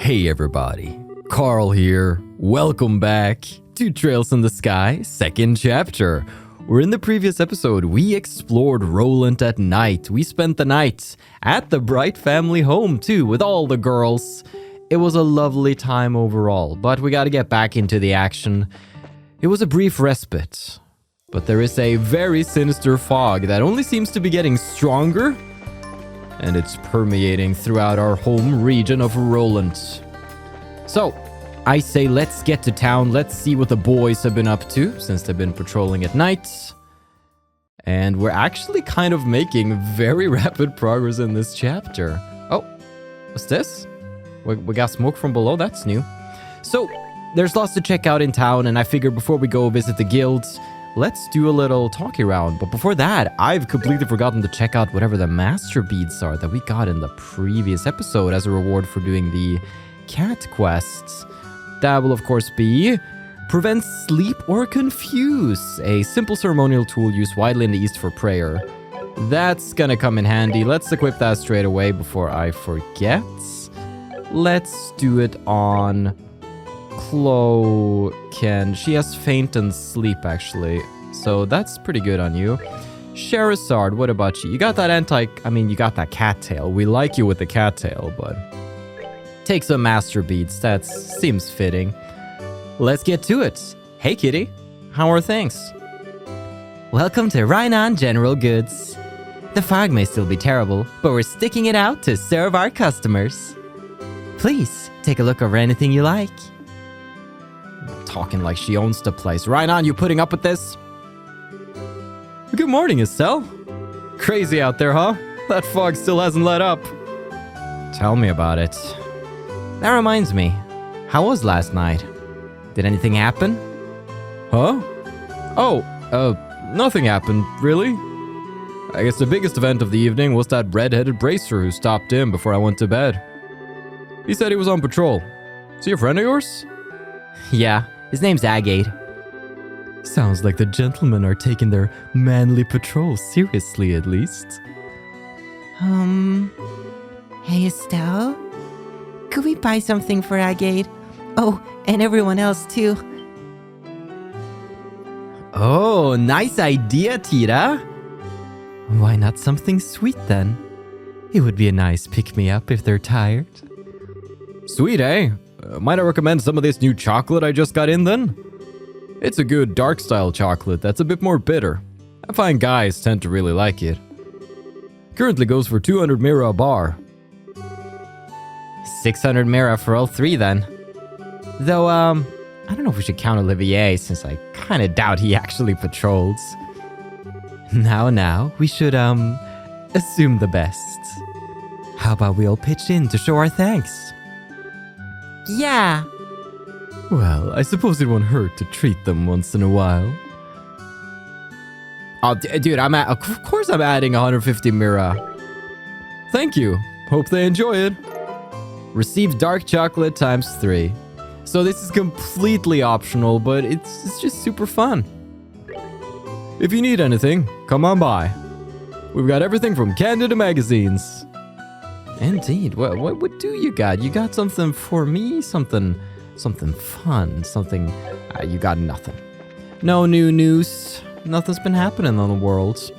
Hey everybody, Carl here. Welcome back to Trails in the Sky, second chapter. Where in the previous episode, we explored Rolent at night. We spent the night at the Bright family home too, with all the girls. It was a lovely time overall, but we gotta get back into the action. It was a brief respite, but there is a very sinister fog that only seems to be getting stronger, and it's permeating throughout our home region of Rolent. So, I say let's get to town, let's see what the boys have been up to, since they've been patrolling at night. And we're actually kind of making very rapid progress in this chapter. Oh, what's this? We got smoke from below, that's new. So, there's lots to check out in town, and I figured before we go visit the guilds, let's do a little talkie round. But before that, I've completely forgotten to check out whatever the master beads are that we got in the previous episode as a reward for doing the cat quests. That will of course be prevent sleep or confuse, a simple ceremonial tool used widely in the East for prayer. That's gonna come in handy. Let's equip that straight away before I forget. Let's do it on Cloken. She has faint and sleep actually, so that's pretty good on you. Charizard, what about you? You got that you got that cattail. We like you with the cattail, but take some master beads. That seems fitting. Let's get to it. Hey kitty, how are things? Welcome to Nihon General Goods. The fog may still be terrible, but we're sticking it out to serve our customers. Please take a look over anything you like. Talking like she owns the place. Nihon, you putting up with this? Good morning, Estelle. Crazy out there, huh? That fog still hasn't let up. Tell me about it. That reminds me. How was last night? Did anything happen? Huh? Oh, nothing happened, really. I guess the biggest event of the evening was that red-headed bracer who stopped in before I went to bed. He said he was on patrol. Is he a friend of yours? Yeah, his name's Agate. Sounds like the gentlemen are taking their manly patrol seriously, at least. Hey Estelle? Could we buy something for Agate? Oh, and everyone else too. Oh, nice idea, Tira. Why not something sweet then? It would be a nice pick-me-up if they're tired. Sweet, eh? Might I recommend some of this new chocolate I just got in then? It's a good dark-style chocolate that's a bit more bitter. I find guys tend to really like it. Currently goes for 200 mira a bar. 600 mira for all three then. Though, I don't know if we should count Olivier since I kinda doubt he actually patrols. Now, we should, assume the best. How about we all pitch in to show our thanks? Yeah. Well, I suppose it won't hurt to treat them once in a while. Oh, dude, of course I'm adding 150 mira. Thank you. Hope they enjoy it. Receive dark chocolate ×3. So this is completely optional, but it's just super fun. If you need anything, come on by. We've got everything from candy to magazines. Indeed. What do you got? You got something for me? Something fun? Something... you got nothing. No new news. Nothing's been happening in the world.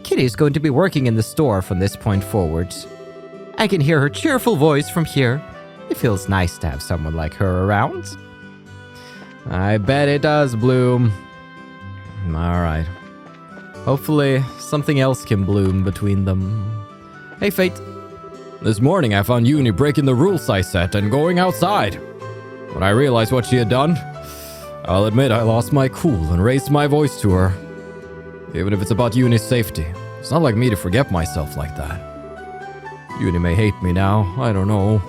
Kitty's going to be working in the store from this point forward. I can hear her cheerful voice from here. It feels nice to have someone like her around. I bet it does, Bloom. Alright. Hopefully, something else can bloom between them. Hey, Fate. This morning, I found Uni breaking the rules I set and going outside. When I realized what she had done, I'll admit I lost my cool and raised my voice to her. Even if it's about Uni's safety, it's not like me to forget myself like that. Uni may hate me now, I don't know.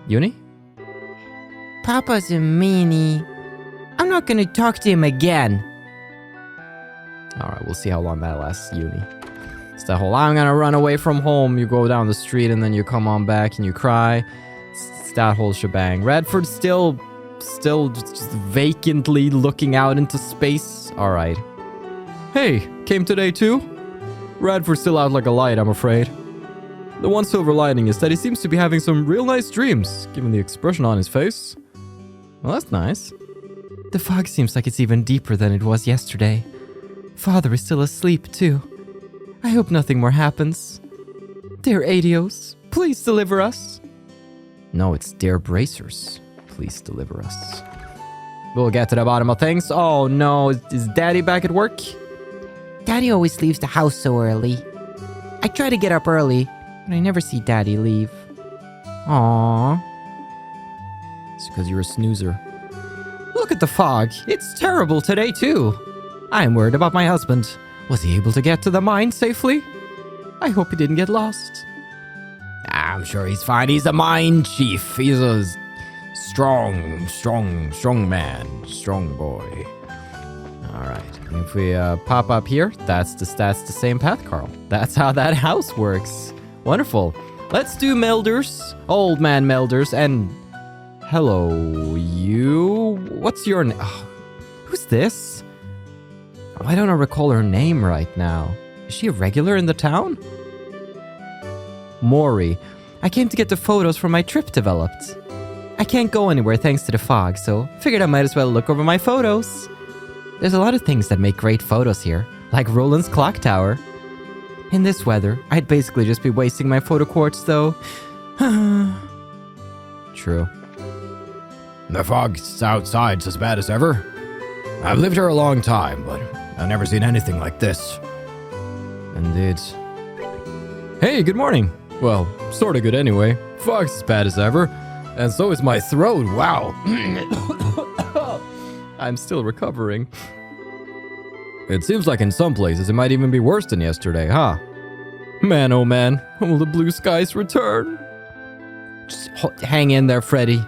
Uni? Papa's a meanie. I'm not gonna talk to him again. Alright, we'll see how long that lasts, Uni. It's that whole, I'm gonna run away from home, you go down the street and then you come on back and you cry. It's that whole shebang. Redford's still just vacantly looking out into space. Alright. Hey, came today too? Redford's still out like a light, I'm afraid. The one silver lining is that he seems to be having some real nice dreams, given the expression on his face. Well, that's nice. The fog seems like it's even deeper than it was yesterday. Father is still asleep, too. I hope nothing more happens. Dear Adios, please deliver us. No, it's Dear Bracers. Please deliver us. We'll get to the bottom of things. Oh no, is Daddy back at work? Daddy always leaves the house so early. I try to get up early, but I never see Daddy leave. Aww. It's because you're a snoozer. Look at the fog. It's terrible today too. I'm worried about my husband. Was he able to get to the mine safely? I hope he didn't get lost. I'm sure he's fine. He's a mine chief. He's a strong man. Strong boy. Alright. If we pop up here, that's the same path, Carl. That's how that house works. Wonderful. Let's do melders. Old man melders. And hello, you. What's your name? Oh, who's this? Why don't I recall her name right now? Is she a regular in the town? Mori. I came to get the photos from my trip developed. I can't go anywhere thanks to the fog, so figured I might as well look over my photos. There's a lot of things that make great photos here, like Roland's clock tower. In this weather, I'd basically just be wasting my photo quartz though. True. The fog's outside's as bad as ever. I've lived here a long time, but I've never seen anything like this. Indeed. Hey, good morning. Well, sorta good anyway. Fog's as bad as ever. And so is my throat. Wow. I'm still recovering. It seems like in some places it might even be worse than yesterday, huh? Man, oh man, when will the blue skies return? Just hang in there, Freddy.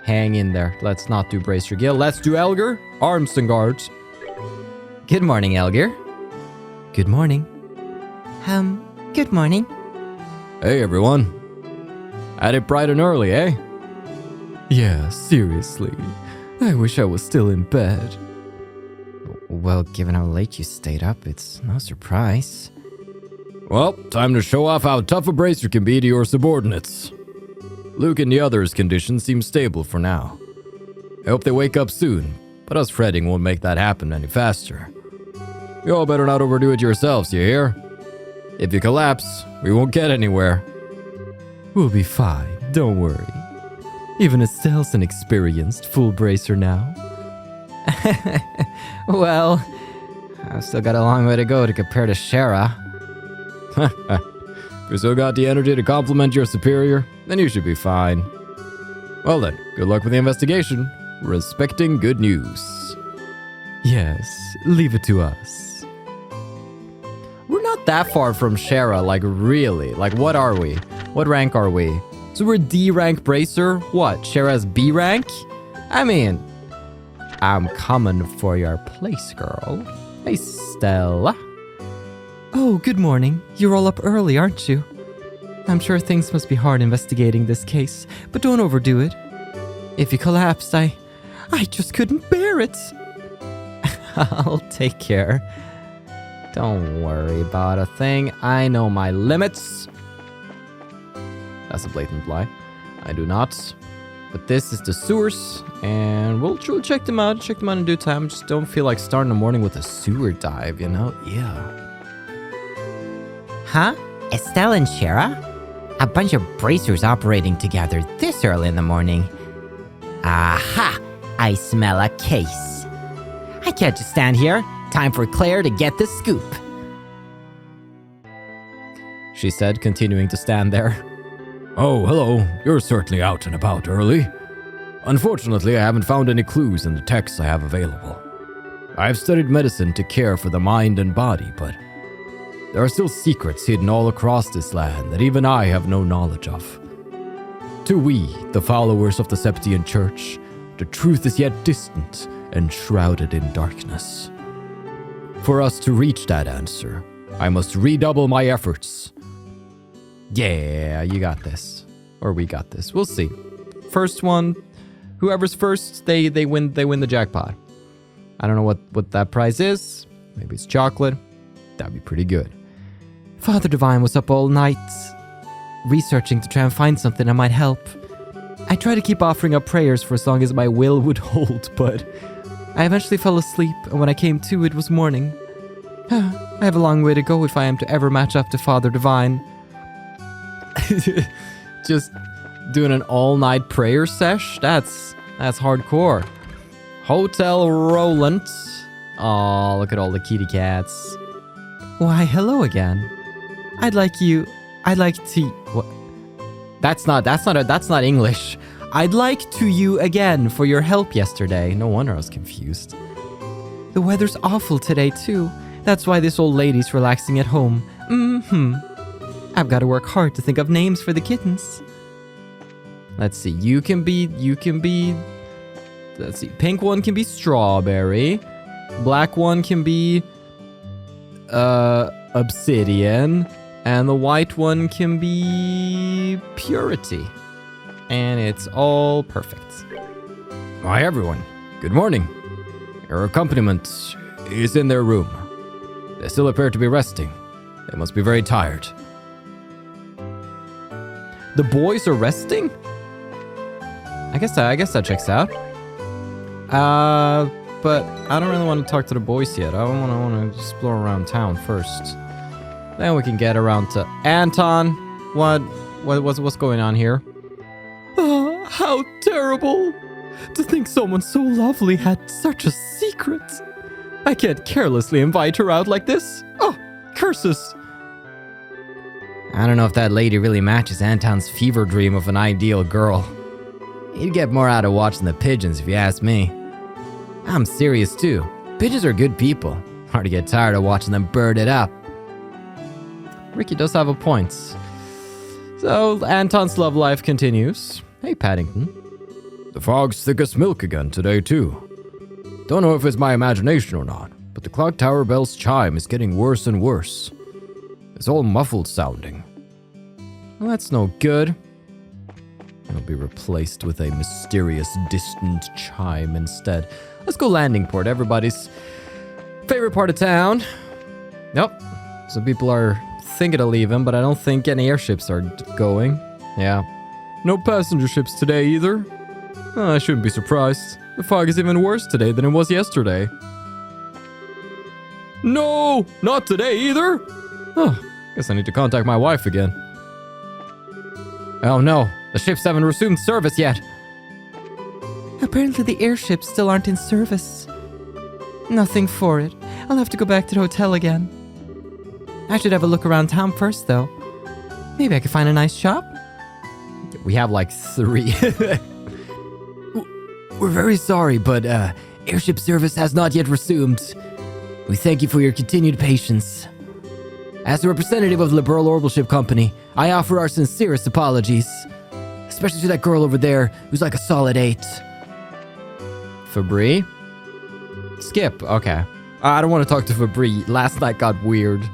Hang in there. Let's not do Bracer Gill. Let's do Elgar. Arms and guards. Good morning, Elgar. Good morning. Good morning. Hey, everyone. At it bright and early, eh? Yeah, seriously. I wish I was still in bed. Well, given how late you stayed up, it's no surprise. Well, time to show off how tough a bracer can be to your subordinates. Luke and the others' condition seems stable for now. I hope they wake up soon, but us fretting won't make that happen any faster. You all better not overdo it yourselves, you hear? If you collapse, we won't get anywhere. We'll be fine, don't worry. Even Estelle's an experienced full bracer now. Well, I've still got a long way to go to compare to Shara. If you still got the energy to compliment your superior, then you should be fine. Well then, good luck with the investigation. We're expecting good news. Yes, leave it to us. We're not that far from Shara, like really. Like what are we? What rank are we? So we're D rank bracer? What, Shara's B rank? I mean, I'm coming for your place, girl. Hey, Stella. Oh, good morning. You're all up early, aren't you? I'm sure things must be hard investigating this case, but don't overdo it. If you collapsed, I just couldn't bear it. I'll take care. Don't worry about a thing. I know my limits. That's a blatant lie. I do not. But this is the sewers, and we'll check them out. Check them out in due time. Just don't feel like starting the morning with a sewer dive, you know? Yeah. Huh? Estelle and Shara? A bunch of bracers operating together this early in the morning. Aha! I smell a case. I can't just stand here. Time for Claire to get the scoop. She said, continuing to stand there. Oh, hello. You're certainly out and about early. Unfortunately, I haven't found any clues in the texts I have available. I've studied medicine to care for the mind and body, but there are still secrets hidden all across this land that even I have no knowledge of. To we, the followers of the Septian Church, the truth is yet distant and shrouded in darkness. For us to reach that answer, I must redouble my efforts. Yeah, you got this. Or we got this. We'll see. First one, whoever's first, they win the jackpot. I don't know what that prize is. Maybe it's chocolate. That'd be pretty good. Father Divine was up all night. researching to try and find something that might help. I tried to keep offering up prayers for as long as my will would hold, but I eventually fell asleep, and when I came to, it was morning. I have a long way to go if I am to ever match up to Father Divine. Just doing an all-night prayer sesh? That's hardcore. Hotel Rolent. Oh, look at all the kitty cats. Why, hello again. I'd like to... What? That's not English. I'd like to you again for your help yesterday. No wonder I was confused. The weather's awful today, too. That's why this old lady's relaxing at home. I've got to work hard to think of names for the kittens. Let's see. You can be... Let's see. Pink one can be Strawberry. Black one can be... Obsidian. And the white one can be... Purity. And it's all perfect. Hi, everyone. Good morning. Your accompaniment is in their room. They still appear to be resting. They must be very tired. The boys are resting? I guess that checks out. But I don't really want to talk to the boys yet. I want to explore around town first. Then we can get around to Anton. What's going on here? Oh, how terrible! To think someone so lovely had such a secret. I can't carelessly invite her out like this. Oh, curses! I don't know if that lady really matches Anton's fever dream of an ideal girl. He'd get more out of watching the pigeons if you ask me. I'm serious too. Pigeons are good people. Hard to get tired of watching them bird it up. Ricky does have a point. So, Anton's love life continues. Hey, Paddington. The fog's thick as milk again today, too. Don't know if it's my imagination or not, but the clock tower bell's chime is getting worse and worse. It's all muffled sounding. Well, that's no good. It'll be replaced with a mysterious, distant chime instead. Let's go landing port, everybody's favorite part of town. Nope. Some people are thinking of leaving, but I don't think any airships are going. Yeah. No passenger ships today either. I shouldn't be surprised. The fog is even worse today than it was yesterday. No! Not today either! Oh, guess I need to contact my wife again. Oh no, the ships haven't resumed service yet. Apparently the airships still aren't in service. Nothing for it. I'll have to go back to the hotel again. I should have a look around town first, though. Maybe I could find a nice shop. We have like 3. We're very sorry, but airship service has not yet resumed. We thank you for your continued patience. As a representative of the Liberal Orbital Ship Company, I offer our sincerest apologies. Especially to that girl over there who's like a solid 8. Fabri? Skip, okay. I don't want to talk to Fabri. Last night got weird.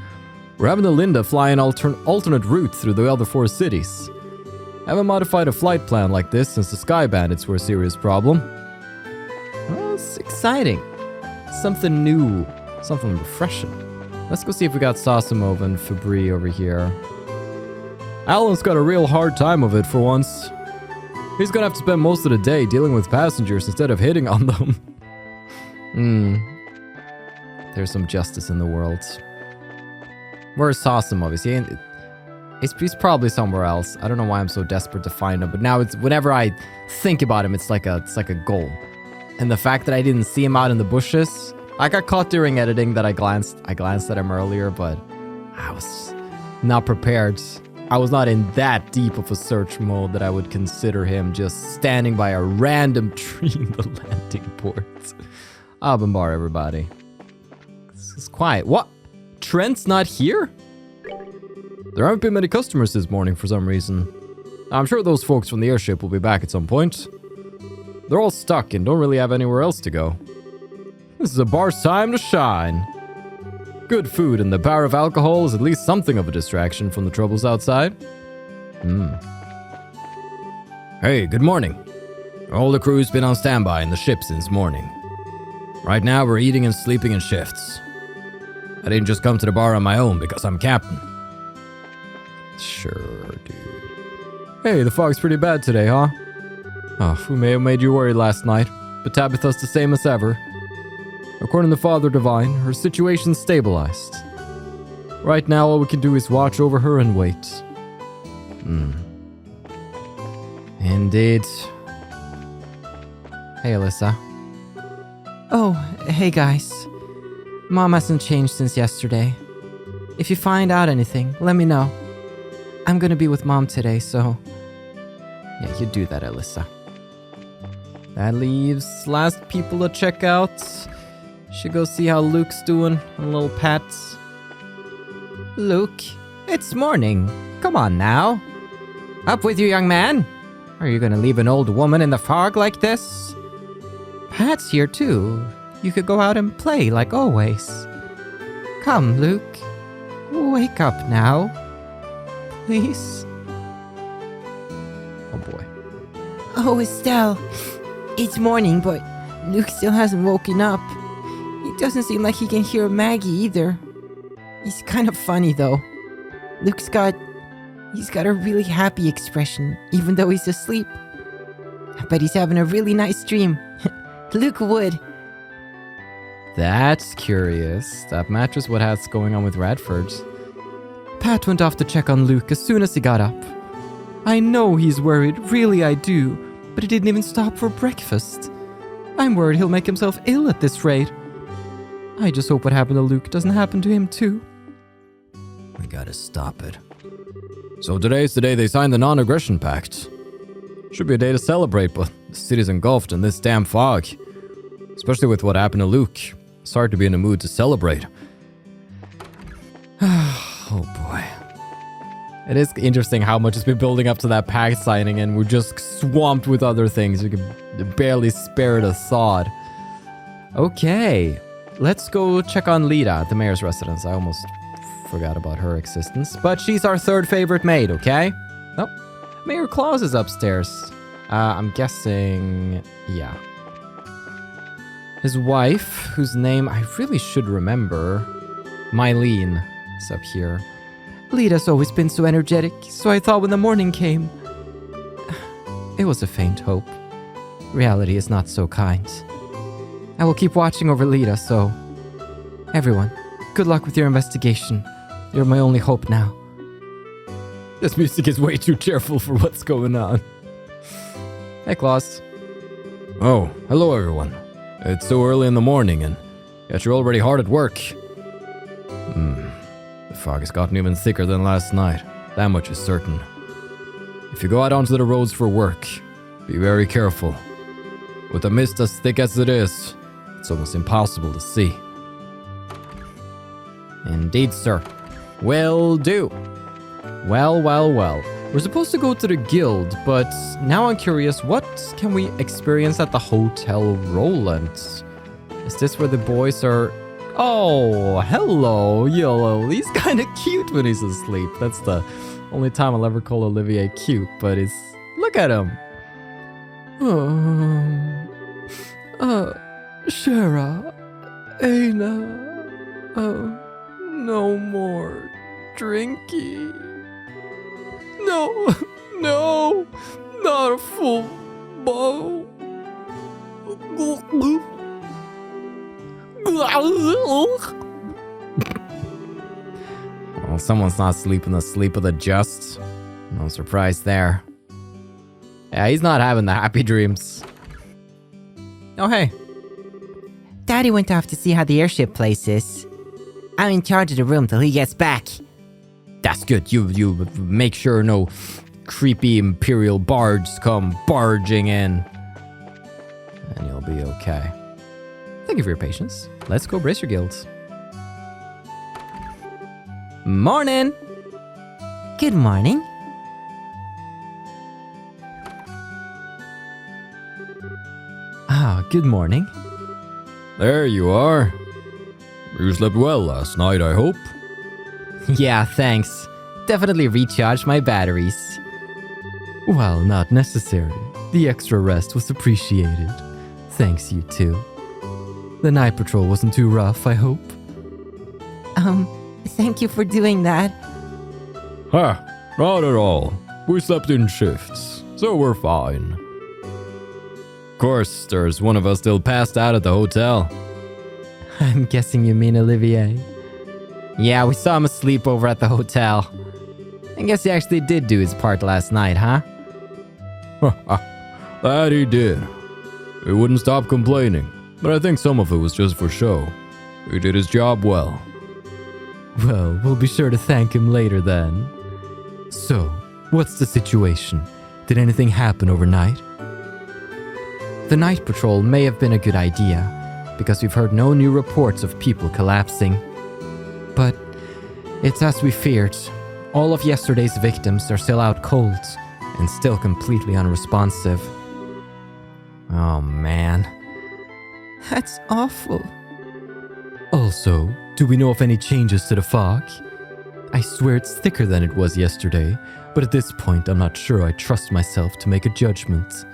We're having the Linda fly an alternate route through the other 4 cities. Haven't modified a flight plan like this since the Sky Bandits were a serious problem. Well, it's exciting. Something new. Something refreshing. Let's go see if we got Sasimov and Fabri over here. Alan's got a real hard time of it for once. He's gonna have to spend most of the day dealing with passengers instead of hitting on them. There's some justice in the world. Where's Sasimov? Is he he's probably somewhere else. I don't know why I'm so desperate to find him, but now it's whenever I think about him, it's like a goal. And the fact that I didn't see him out in the bushes, I got caught during editing that I glanced at him earlier, but I was not prepared. I was not in that deep of a search mode that I would consider him just standing by a random tree in the landing port. Abambar, everybody. This is quiet. What? Trent's not here? There haven't been many customers this morning for some reason. I'm sure those folks from the airship will be back at some point. They're all stuck and don't really have anywhere else to go. This is a bar's time to shine. Good food and the bar of alcohol is at least something of a distraction from the troubles outside. Hey, good morning. All the crew's been on standby in the ship since morning. Right now we're eating and sleeping in shifts. I didn't just come to the bar on my own because I'm captain. Sure, dude. Hey, the fog's pretty bad today, huh? Oh, we may have made you worried last night, but Tabitha's the same as ever. According to Father Divine, her situation's stabilized. Right now, all we can do is watch over her and wait. Indeed. Hey, Alyssa. Oh, hey guys. Mom hasn't changed since yesterday. If you find out anything, let me know. I'm gonna be with Mom today, so... Yeah, you do that, Alyssa. That leaves last people to check out. Should go see how Luke's doing and little Pat. Luke, it's morning. Come on now. Up with you, young man. Are you gonna leave an old woman in the fog like this? Pat's here too. You could go out and play like always. Come, Luke. Wake up now. Please. Oh boy. Oh, Estelle. It's morning, but Luke still hasn't woken up. It doesn't seem like he can hear Maggie either. He's kind of funny though. He's got a really happy expression, even though he's asleep. But he's having a really nice dream. Luke would. That's curious. That matches what has going on with Radford. Pat went off to check on Luke as soon as he got up. I know he's worried, really I do, but he didn't even stop for breakfast. I'm worried he'll make himself ill at this rate. I just hope what happened to Luke doesn't happen to him too. We gotta stop it. So today's the day they signed the non-aggression pact. Should be a day to celebrate, but the city's engulfed in this damn fog. Especially with what happened to Luke. It's hard to be in a mood to celebrate. Oh boy. It is interesting how much has been building up to that pact signing and we're just swamped with other things. You can barely spare it a thought. Okay, let's go check on Lita at the mayor's residence. I almost forgot about her existence, but she's our third favorite maid, okay? Nope. Mayor Claus is upstairs. I'm guessing, yeah. His wife, whose name I really should remember, Mylene, is up here. Lita's always been so energetic, so I thought when the morning came... It was a faint hope. Reality is not so kind. I will keep watching over Lita, so... Everyone, good luck with your investigation. You're my only hope now. This music is way too cheerful for what's going on. Hey, Claus. Oh, hello everyone. It's so early in the morning and yet you're already hard at work. The fog has gotten even thicker than last night. That much is certain. If you go out onto the roads for work, be very careful. With the mist as thick as it is, it's almost impossible to see. Indeed, sir. Will do. Well. We're supposed to go to the guild, but now I'm curious, what can we experience at the Hotel Rolent? Is this where the boys are... Oh, hello, Yolo. He's kind of cute when he's asleep. That's the only time I'll ever call Olivier cute, but it's... Look at him. Shara, Aina, no more drinking. No, not a full bowl. Well, someone's not sleeping the sleep of the just. No surprise there. Yeah, he's not having the happy dreams. Oh, hey. Daddy went off to see how the airship place is. I'm in charge of the room till he gets back. That's good. You make sure no creepy imperial bards come barging in. And you'll be okay. Thank you for your patience. Let's go brace your guilds. Morning! Good morning. Good morning. There you are. You slept well last night, I hope. Yeah, thanks. Definitely recharged my batteries. Well, not necessary. The extra rest was appreciated. Thanks, you two. The night patrol wasn't too rough, I hope. Thank you for doing that. Huh, not at all. We slept in shifts, so we're fine. Of course, there's one of us still passed out at the hotel. I'm guessing you mean Olivier. Yeah, we saw him asleep over at the hotel. I guess he actually did do his part last night, huh? That he did. He wouldn't stop complaining, but I think some of it was just for show. He did his job well. Well, we'll be sure to thank him later then. So, what's the situation? Did anything happen overnight? The night patrol may have been a good idea, because we've heard no new reports of people collapsing. But it's as we feared. All of yesterday's victims are still out cold, and still completely unresponsive. Oh man. That's awful. Also, do we know of any changes to the fog? I swear it's thicker than it was yesterday, but at this point I'm not sure I trust myself to make a judgment.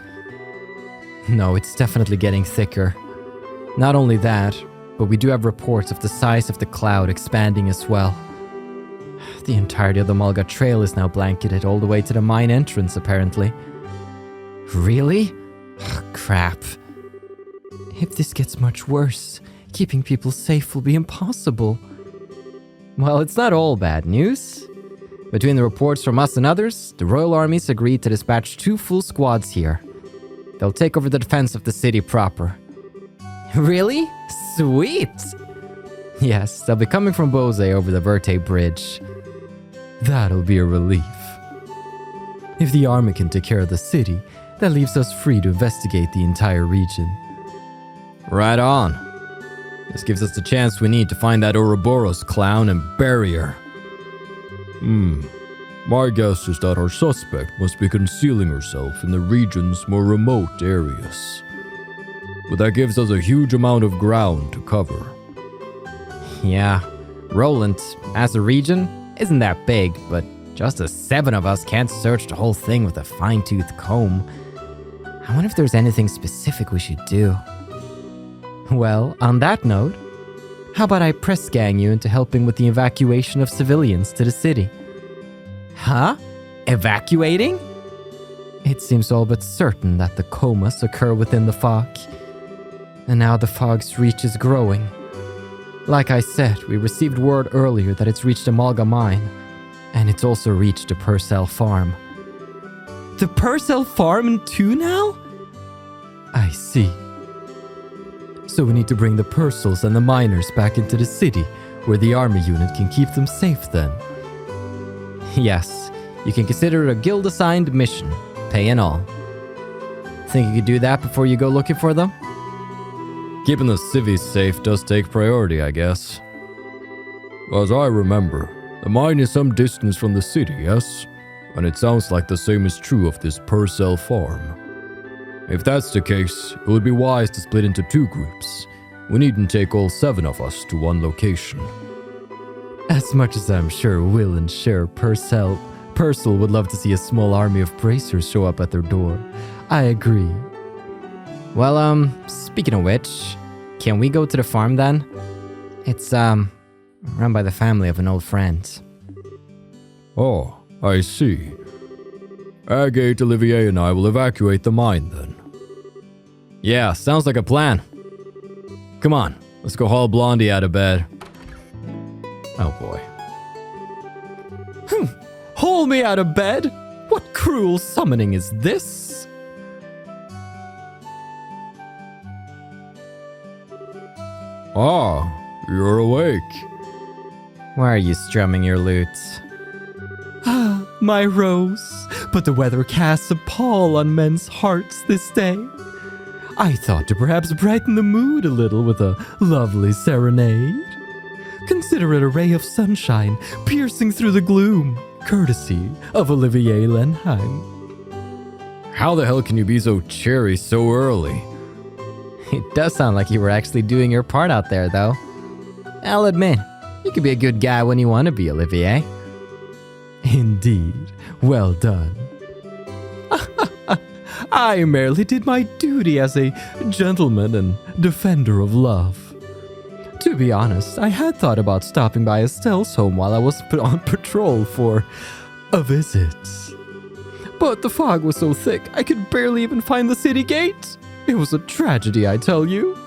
No, it's definitely getting thicker. Not only that, but we do have reports of the size of the cloud expanding as well. The entirety of the Mulga Trail is now blanketed all the way to the mine entrance, apparently. Really? Oh, crap. If this gets much worse, keeping people safe will be impossible. Well, it's not all bad news. Between the reports from us and others, the Royal Armies agreed to dispatch 2 full squads here. They'll take over the defense of the city proper. Really? Sweet! Yes, they'll be coming from Bose over the Verte Bridge. That'll be a relief. If the army can take care of the city, that leaves us free to investigate the entire region. Right on. This gives us the chance we need to find that Ouroboros clown and bury her. My guess is that our suspect must be concealing herself in the region's more remote areas. But that gives us a huge amount of ground to cover. Yeah, Rolent, as a region, isn't that big, but just the 7 of us can't search the whole thing with a fine-tooth comb. I wonder if there's anything specific we should do. Well, on that note, how about I press gang you into helping with the evacuation of civilians to the city? Huh? Evacuating? It seems all but certain that the comas occur within the fog. And now the fog's reach is growing. Like I said, we received word earlier that it's reached the Mulga mine, and it's also reached the Perzel Farm. The Perzel Farm too now? I see. So we need to bring the Perzels and the miners back into the city, where the army unit can keep them safe then. Yes, you can consider it a guild-assigned mission, pay and all. Think you could do that before you go looking for them? Keeping the civvies safe does take priority, I guess. As I remember, the mine is some distance from the city, yes? And it sounds like the same is true of this Perzel Farm. If that's the case, it would be wise to split into 2 groups. We needn't take all 7 of us to one location. As much as I'm sure Will and Sheriff Perzel would love to see a small army of bracers show up at their door, I agree. Well, speaking of which, can we go to the farm then? It's, run by the family of an old friend. Oh, I see. Agate, Olivier, and I will evacuate the mine then. Yeah, sounds like a plan. Come on, let's go haul Blondie out of bed. Oh boy. Haul me out of bed? What cruel summoning is this? Ah, you're awake. Why are you strumming your lute? Ah, my rose, but the weather casts a pall on men's hearts this day. I thought to perhaps brighten the mood a little with a lovely serenade. Consider it a ray of sunshine piercing through the gloom, courtesy of Olivier Lenheim. How the hell can you be so cheery so early? It does sound like you were actually doing your part out there, though. I'll admit, you could be a good guy when you want to be, Olivier. Indeed. Well done. I merely did my duty as a gentleman and defender of love. To be honest, I had thought about stopping by Estelle's home while I was on patrol for a visit. But the fog was so thick, I could barely even find the city gate. It was a tragedy, I tell you.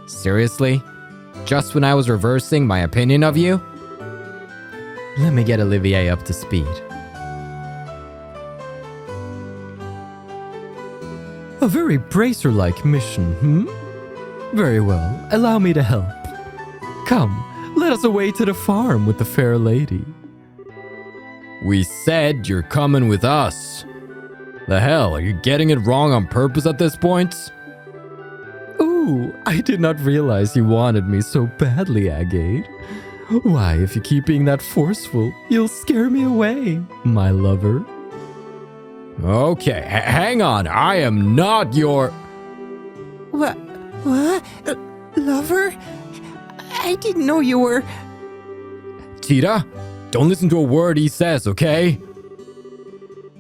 Seriously? Just when I was reversing my opinion of you? Let me get Olivier up to speed. A very bracer-like mission, Very well, allow me to help. Come, let us away to the farm with the fair lady. We said you're coming with us. The hell, are you getting it wrong on purpose at this point? Ooh, I did not realize you wanted me so badly, Agate. Why, if you keep being that forceful, you'll scare me away, my lover. Okay, hang on. I am not your... What? Lover? I didn't know you were... Tita, don't listen to a word he says, okay?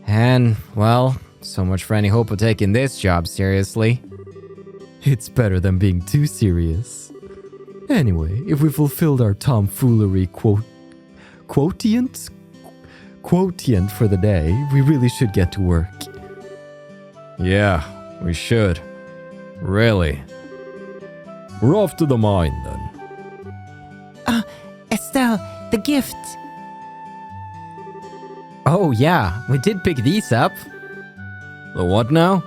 And, well, so much for any hope of taking this job seriously. It's better than being too serious. Anyway, if we fulfilled our tomfoolery quotient for the day, we really should get to work. Yeah, we should. Really. We're off to the mine, then. Estelle, the gift. Oh yeah, we did pick these up. The what now?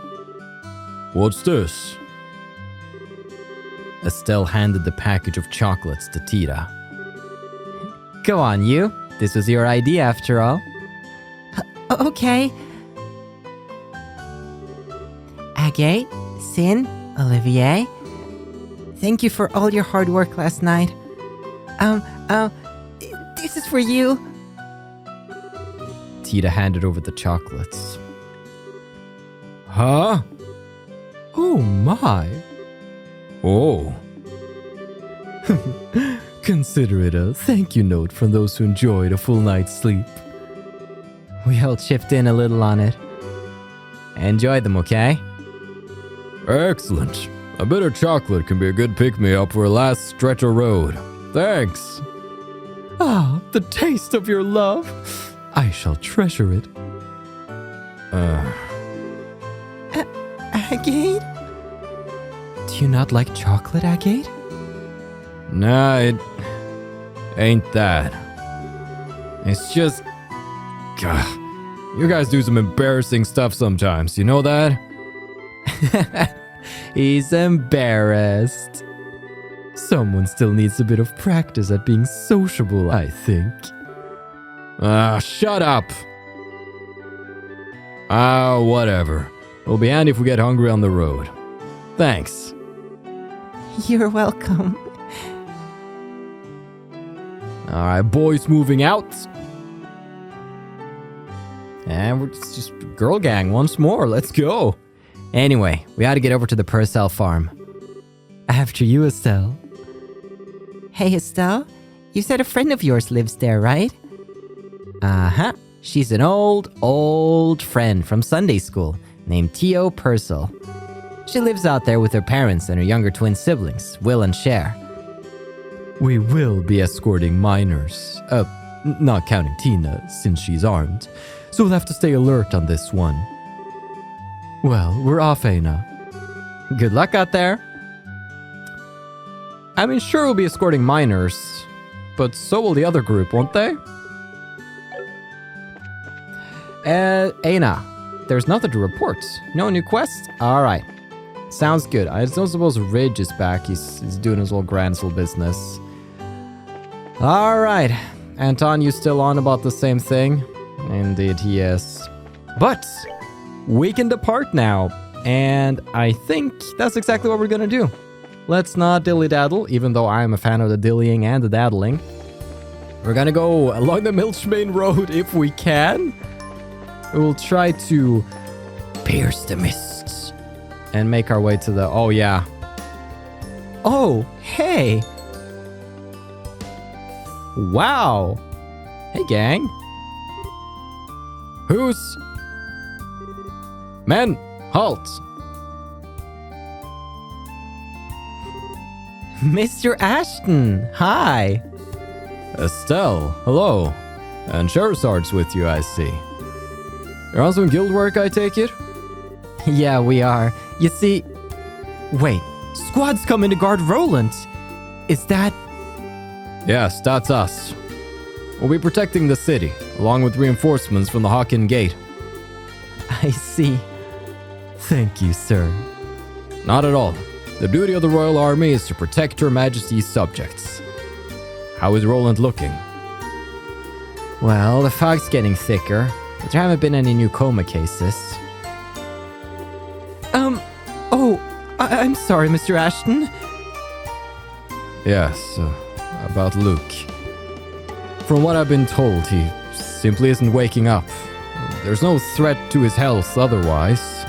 What's this? Estelle handed the package of chocolates to Tita. Go on, you. This was your idea after all. Okay. Agate, Sin, Olivier, thank you for all your hard work last night. This is for you. Tita handed over the chocolates. Huh? Oh my. Oh. Consider it a thank you note from those who enjoyed a full night's sleep. We all chipped in a little on it. Enjoy them, okay? Excellent. A bit of chocolate can be a good pick-me-up for a last stretch of road. Thanks. Ah, the taste of your love. I shall treasure it. Agate? Do you not like chocolate, Agate? Nah, it ain't that. It's just... Gah, you guys do some embarrassing stuff sometimes, you know that? He's embarrassed. Someone still needs a bit of practice at being sociable, I think. Shut up. Whatever. It'll be handy if we get hungry on the road. Thanks. You're welcome. Alright, boys moving out. And we're just girl gang once more. Let's go. Anyway, we ought to get over to the Perzel Farm. After you, Estelle. Hey, Estelle, you said a friend of yours lives there, right? Uh-huh. She's an old friend from Sunday school named T.O. Perzel. She lives out there with her parents and her younger twin siblings, Will and Cher. We will be escorting minors. Not counting Tina, since she's armed. So we'll have to stay alert on this one. Well, we're off, Aina. Good luck out there. I mean, sure we'll be escorting minors, but so will the other group, won't they? Aina, there's nothing to report. No new quests? Alright. Sounds good. I don't suppose Ridge is back. He's doing his little Grandsville business. Alright. Anton, you still on about the same thing? Indeed, he is. But we can depart now. And I think that's exactly what we're gonna do. Let's not dilly-daddle, even though I am a fan of the dillying and the daddling. We're gonna go along the Milchmain Road if we can. We will try to pierce the mists and make our way to the... Oh, yeah. Oh, hey. Wow. Hey, gang. Who's... Men, halt. Mr. Ashton, hi. Estelle, hello. And Charizard's with you, I see. You're on some guild work, I take it? Yeah, we are. You see... Wait, squad's coming to guard Rolent. Is that... Yes, that's us. We'll be protecting the city, along with reinforcements from the Hawkin Gate. I see. Thank you, sir. Not at all. The duty of the Royal Army is to protect Her Majesty's subjects. How is Rolent looking? Well, the fog's getting thicker, but there haven't been any new coma cases. I'm sorry, Mr. Ashton. Yes, about Luke. From what I've been told, he simply isn't waking up. There's no threat to his health otherwise.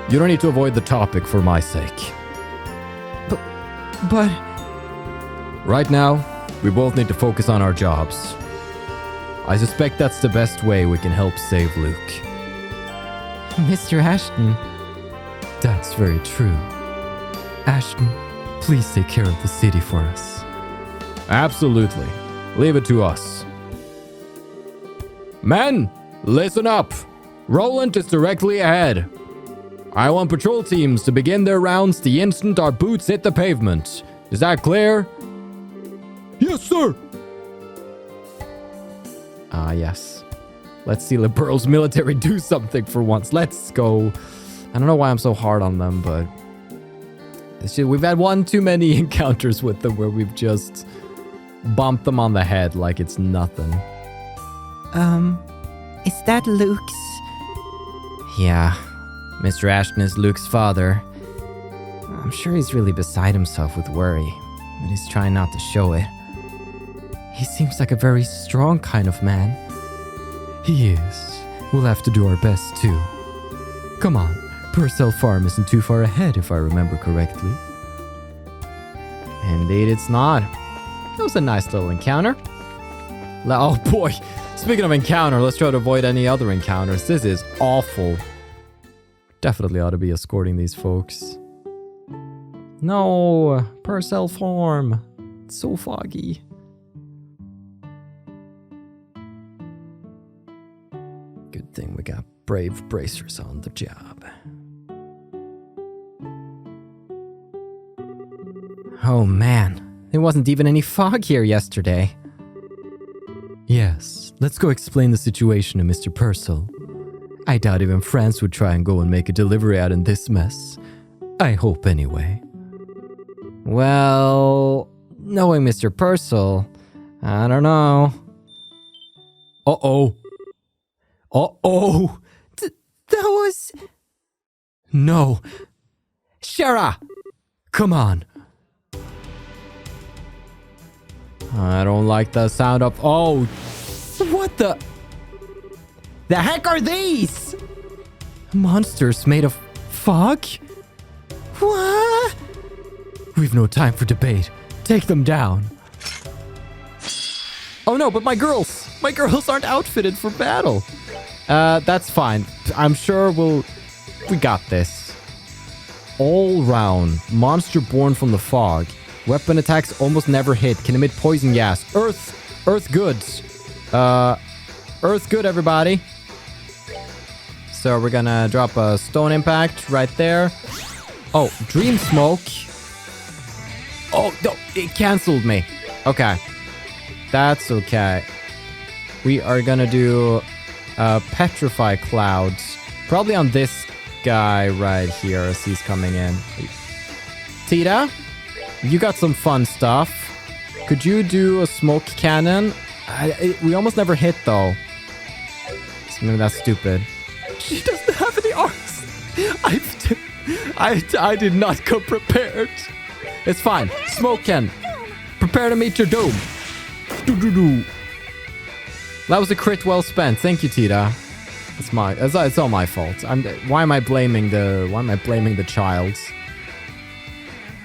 You don't need to avoid the topic for my sake. But... Right now, we both need to focus on our jobs. I suspect that's the best way we can help save Luke. Mr. Ashton... That's very true. Ashton, please take care of the city for us. Absolutely. Leave it to us. Men, listen up. Rolent is directly ahead. I want patrol teams to begin their rounds the instant our boots hit the pavement. Is that clear? Yes, sir. Yes. Let's see Liberal's military do something for once. Let's go. I don't know why I'm so hard on them, but... we've had one too many encounters with them where we've just bumped them on the head like it's nothing. Is that Luke's? Yeah. Mr. Ashton is Luke's father. I'm sure he's really beside himself with worry, but he's trying not to show it. He seems like a very strong kind of man. He is. We'll have to do our best too. Come on, Perzel Farm isn't too far ahead if I remember correctly. Indeed it's not. It was a nice little encounter. Oh boy, speaking of encounter, let's try to avoid any other encounters. This is awful. Definitely ought to be escorting these folks. No, Perzel Farm. It's so foggy. Good thing we got brave bracers on the job. Oh man, there wasn't even any fog here yesterday. Yes, let's go explain the situation to Mr. Perzel. I doubt even France would try and go and make a delivery out in this mess. I hope anyway. Well, knowing Mr. Perzel, I don't know. Uh-oh. Uh-oh. That was... No. Shara! Come on. I don't like the sound of... Oh, what the... The heck are these? Monsters made of fog? What? We've no time for debate. Take them down. Oh no, but my girls! My girls aren't outfitted for battle. That's fine. I'm sure we got this. All round. Monster born from the fog. Weapon attacks almost never hit. Can emit poison gas. Earth goods. Earth good, everybody. So we're gonna drop a stone impact right there. Oh, dream smoke. Oh, no, it canceled me. Okay. That's okay. We are gonna do petrify clouds. Probably on this guy right here as he's coming in. Tita, you got some fun stuff. Could you do a smoke cannon? We almost never hit though. So maybe that's stupid. She doesn't have any arms. I did not come prepared. It's fine. Smoke cannon. Prepare to meet your doom. That was a crit well spent. Thank you, Tita. It's all my fault. Why am I blaming the child?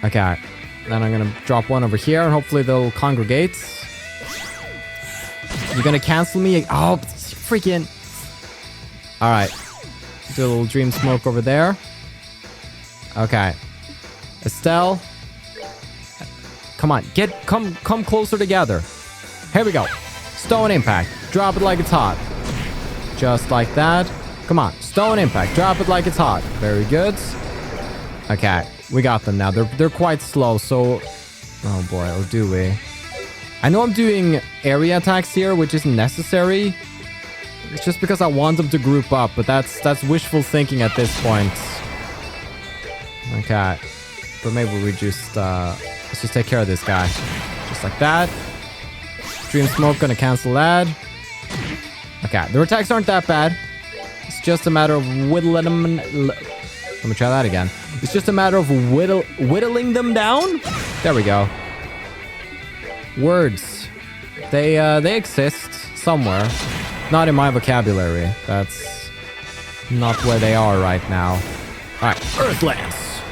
Okay. Then I'm gonna drop one over here and hopefully they'll congregate. You're gonna cancel me? Oh, freaking. Alright. Do a little dream smoke over there. Okay. Estelle. Come on. Come closer together. Here we go. Stone impact. Drop it like it's hot. Just like that. Come on. Stone impact. Drop it like it's hot. Very good. Okay. We got them now. They're quite slow, so... Oh boy, or do we? I know I'm doing area attacks here, which isn't necessary. It's just because I want them to group up, but that's wishful thinking at this point. Okay. But maybe we just, let's just take care of this guy. Just like that. Dream Smoke gonna cancel that. Okay, their attacks aren't that bad. It's just a matter of whittling them. Let me try that again. It's just a matter of whittling them down. There we go. Words. They exist somewhere. Not in my vocabulary. That's not where they are right now. Alright, Earthlance.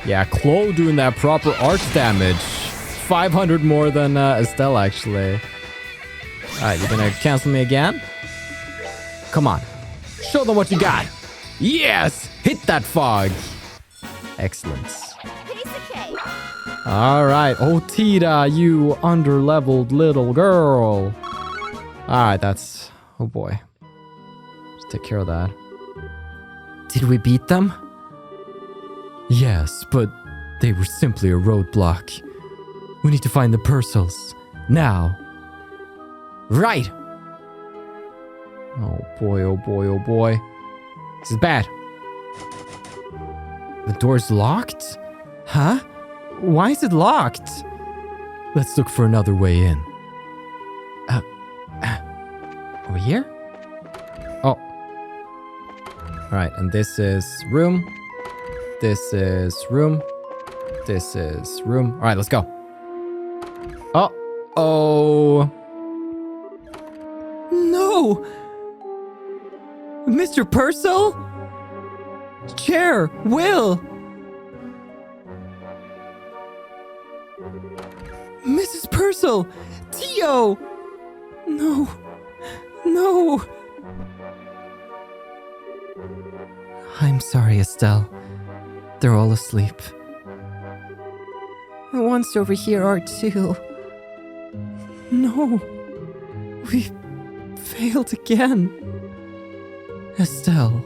Yeah, Chloe doing that proper arch damage. 500 more than Estelle, actually. Alright, you're gonna cancel me again? Come on. Show them what you got. Yes! Hit that fog. Excellent. Alright. Oh, Tita, you under-leveled little girl. Alright, that's... Oh, boy. Let's take care of that. Did we beat them? Yes, but they were simply a roadblock. We need to find the Perzels. Now. Right! Oh boy, oh boy, oh boy. This is bad. The door's locked? Huh? Why is it locked? Let's look for another way in. Over here? Oh. Alright, and this is room. This is room. This is room. Alright, let's go. Oh. No! Mr. Perzel? Chair, Will! Mrs. Perzel! Tio! No. No. I'm sorry, Estelle. They're all asleep. The ones over here are too. No. We failed again. Estelle.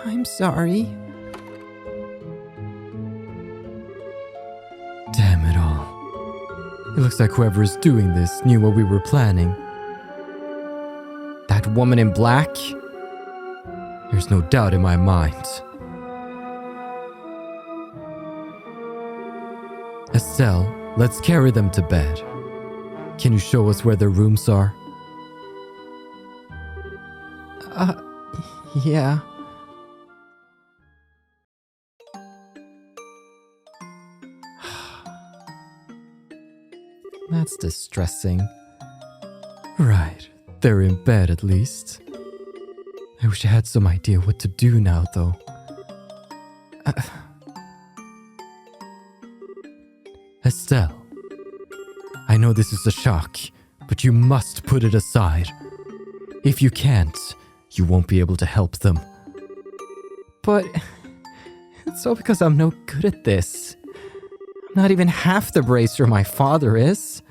I'm sorry. Damn it all. It looks like whoever is doing this knew what we were planning. That woman in black? There's no doubt in my mind. Estelle, let's carry them to bed. Can you show us where their rooms are? Yeah. That's distressing. Right. They're in bed at least. I wish I had some idea what to do now, though. Estelle. I know this is a shock, but you must put it aside. If you can't, you won't be able to help them. But it's all because I'm no good at this. I'm not even half the bracer my father is.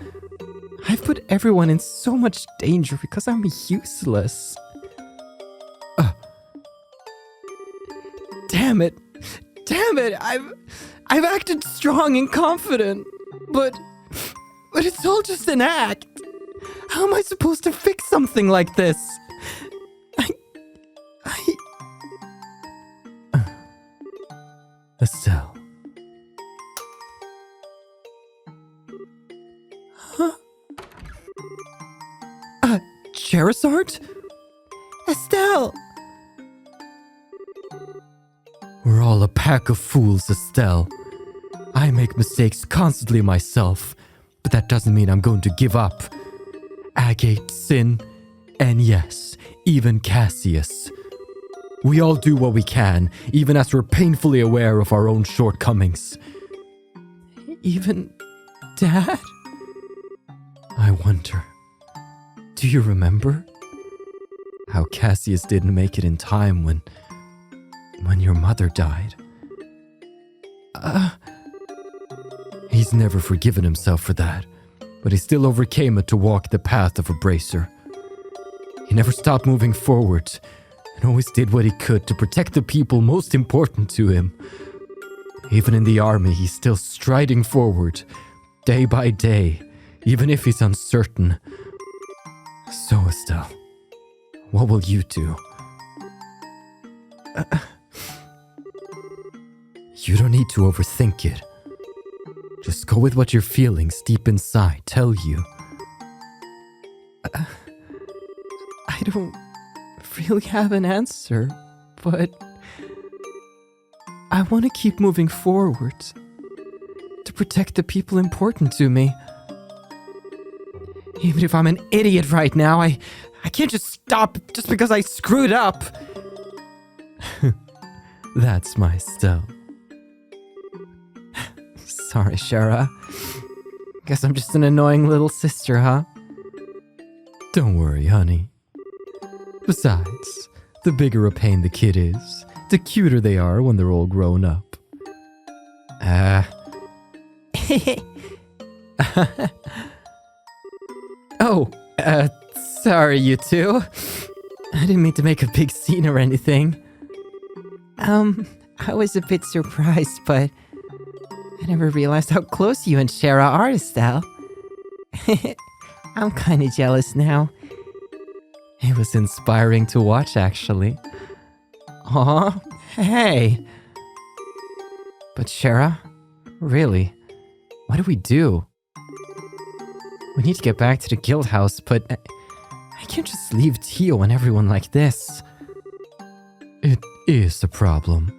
I've put everyone in so much danger because I'm useless. Damn it. Damn it. I've acted strong and confident, but it's all just an act. How am I supposed to fix something like this? Estelle. Huh? Charizard? Estelle! We're all a pack of fools, Estelle. I make mistakes constantly myself, but that doesn't mean I'm going to give up. Agate, Sin, and yes, even Cassius. We all do what we can, even as we're painfully aware of our own shortcomings. Even Dad? I wonder, do you remember how Cassius didn't make it in time when your mother died? He's never forgiven himself for that, but he still overcame it to walk the path of a bracer. He never stopped moving forward and always did what he could to protect the people most important to him. Even in the army, he's still striding forward, day by day, even if he's uncertain. So, Estelle, what will you do? You don't need to overthink it. Just go with what your feelings deep inside tell you. I don't really have an answer, but I want to keep moving forward to protect the people important to me. Even if I'm an idiot right now, I can't just stop just because I screwed up. That's my Estelle. Sorry, Shara. Guess I'm just an annoying little sister, huh? Don't worry, honey. Besides, the bigger a pain the kid is, the cuter they are when they're all grown up. Oh, sorry, you two. I didn't mean to make a big scene or anything. I was a bit surprised, but I never realized how close you and Shara are, Estelle. I'm kind of jealous now. It was inspiring to watch, actually. Aw, hey. But Shara, really, what do we do? We need to get back to the guild house, but I can't just leave Tio and everyone like this. It is a problem.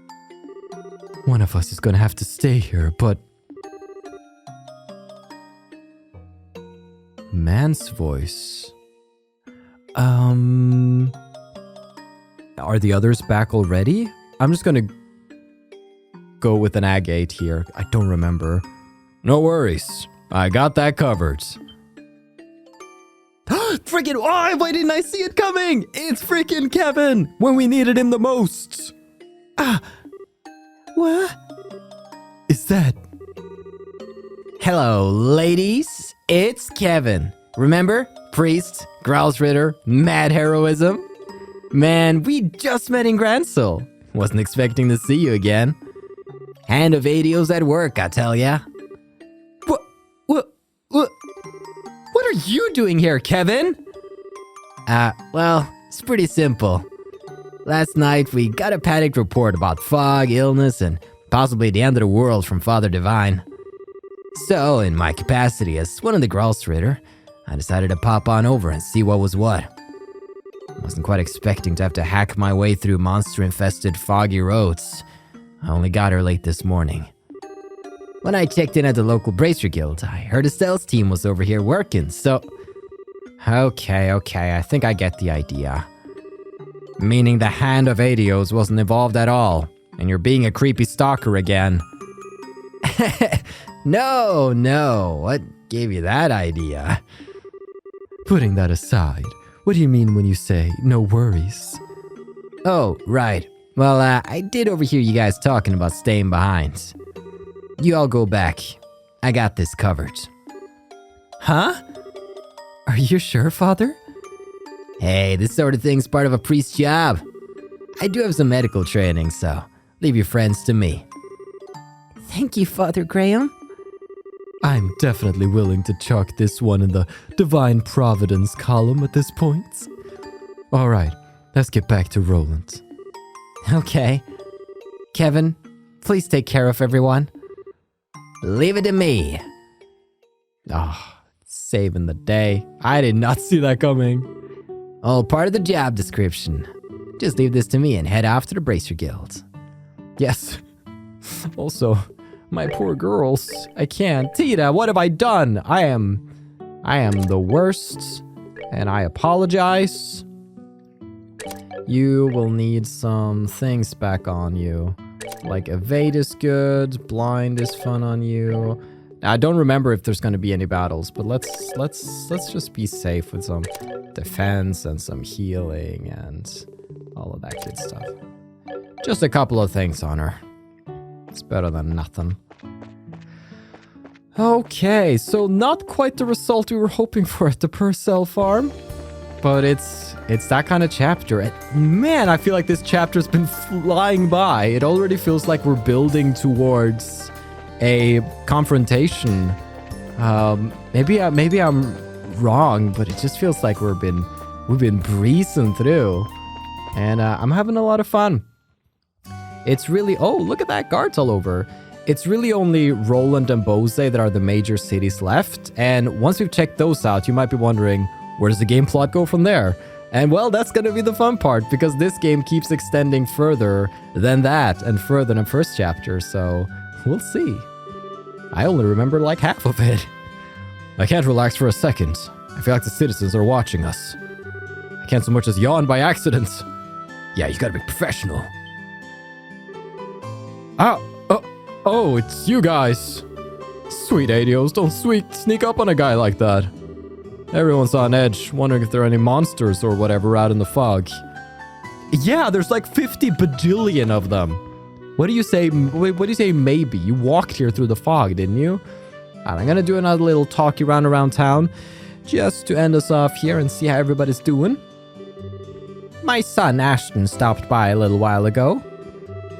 One of us is gonna have to stay here, but... Man's voice. Are the others back already? I'm just gonna go with an agate here. I don't remember. No worries. I got that covered. Freaking, why didn't I see it coming? It's freaking Kevin when we needed him the most. What is that? Hello, ladies. It's Kevin. Remember? Priest, Growls Ritter, mad heroism. Man, we just met in Gransel. Wasn't expecting to see you again. Hand of Adio's at work, I tell ya. What are you doing here, Kevin? Well, it's pretty simple. Last night, we got a panicked report about fog, illness, and possibly the end of the world from Father Divine. So, in my capacity as one of the Growls Ritter, I decided to pop on over and see what was what. I wasn't quite expecting to have to hack my way through monster-infested foggy roads. I only got here late this morning. When I checked in at the local Bracer Guild, I heard Estelle's team was over here working, so... Okay, I think I get the idea. Meaning the Hand of Adios wasn't involved at all, and you're being a creepy stalker again. No, what gave you that idea? Putting that aside, what do you mean when you say no worries? Oh, right. Well, I did overhear you guys talking about staying behind. You all go back. I got this covered. Huh? Are you sure, Father? Hey, this sort of thing's part of a priest's job. I do have some medical training, so leave your friends to me. Thank you, Father Graham. I'm definitely willing to chalk this one in the Divine Providence column at this point. All right, let's get back to Rolent. Okay. Kevin, please take care of everyone. Leave it to me. Saving the day. I did not see that coming. All part of the job description. Just leave this to me and head off to the Bracer Guild. Yes. Also, my poor girls. I can't. Tita, what have I done? I am the worst, and I apologize. You will need some things back on you. Like evade is good, blind is fun on you. I don't remember if there's going to be any battles, but let's just be safe with some defense and some healing and all of that good stuff. Just a couple of things on her. It's better than nothing. Okay, so not quite the result we were hoping for at the Perzel Farm. But it's that kind of chapter. And man, I feel like this chapter's been flying by. It already feels like we're building towards a confrontation. Maybe I'm wrong, but it just feels like we've been breezing through, and I'm having a lot of fun. It's really, oh, look at that, guards all over. It's really only Rolent and Bose that are the major cities left, and once we've checked those out, you might be wondering, where does the game plot go from there? And well, that's gonna be the fun part, because this game keeps extending further than that, and further than first chapter, so we'll see. I only remember like half of it. I can't relax for a second. I feel like the citizens are watching us. I can't so much as yawn by accident. Yeah, you gotta be professional. Oh, it's you guys. Sweet Adios, don't sneak up on a guy like that. Everyone's on edge, wondering if there are any monsters or whatever out in the fog. Yeah, there's like 50 bajillion of them. What do you say? What do you say? Maybe you walked here through the fog, didn't you? And I'm gonna do another little talky round around town, just to end us off here and see how everybody's doing. My son Ashton stopped by a little while ago.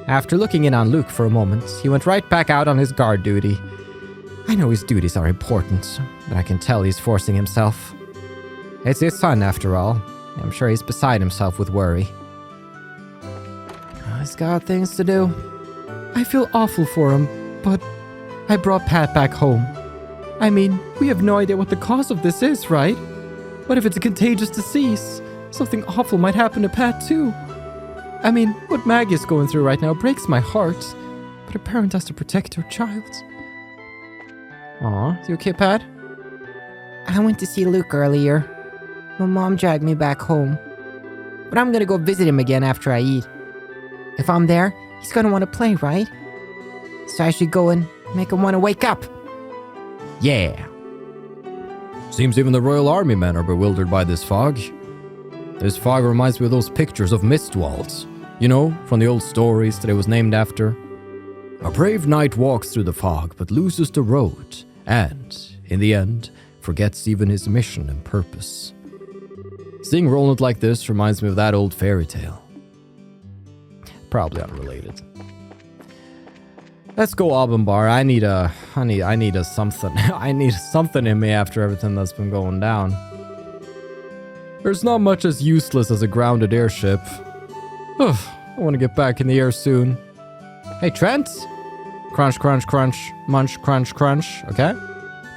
After looking in on Luke for a moment, he went right back out on his guard duty. I know his duties are important, but I can tell he's forcing himself. It's his son, after all. I'm sure he's beside himself with worry. He's got things to do. I feel awful for him, but I brought Pat back home. I mean, we have no idea what the cause of this is, right? What if it's a contagious disease? Something awful might happen to Pat, too. I mean, what Maggie is going through right now breaks my heart, but a parent has to protect her child. Aw, you okay, Pat? I went to see Luke earlier. My mom dragged me back home. But I'm gonna go visit him again after I eat. If I'm there, he's gonna want to play, right? So I should go and make him want to wake up. Yeah. Seems even the Royal Army men are bewildered by this fog. This fog reminds me of those pictures of Mistwalds. You know, from the old stories that it was named after. A brave knight walks through the fog but loses the road and, in the end, forgets even his mission and purpose. Seeing Rolent like this reminds me of that old fairy tale. Probably unrelated. Let's go Albenbar. I need a something. I need something in me after everything that's been going down. There's not much as useless as a grounded airship. I want to get back in the air soon. Hey, Trent. Crunch, crunch, crunch. Munch, crunch, crunch. Okay.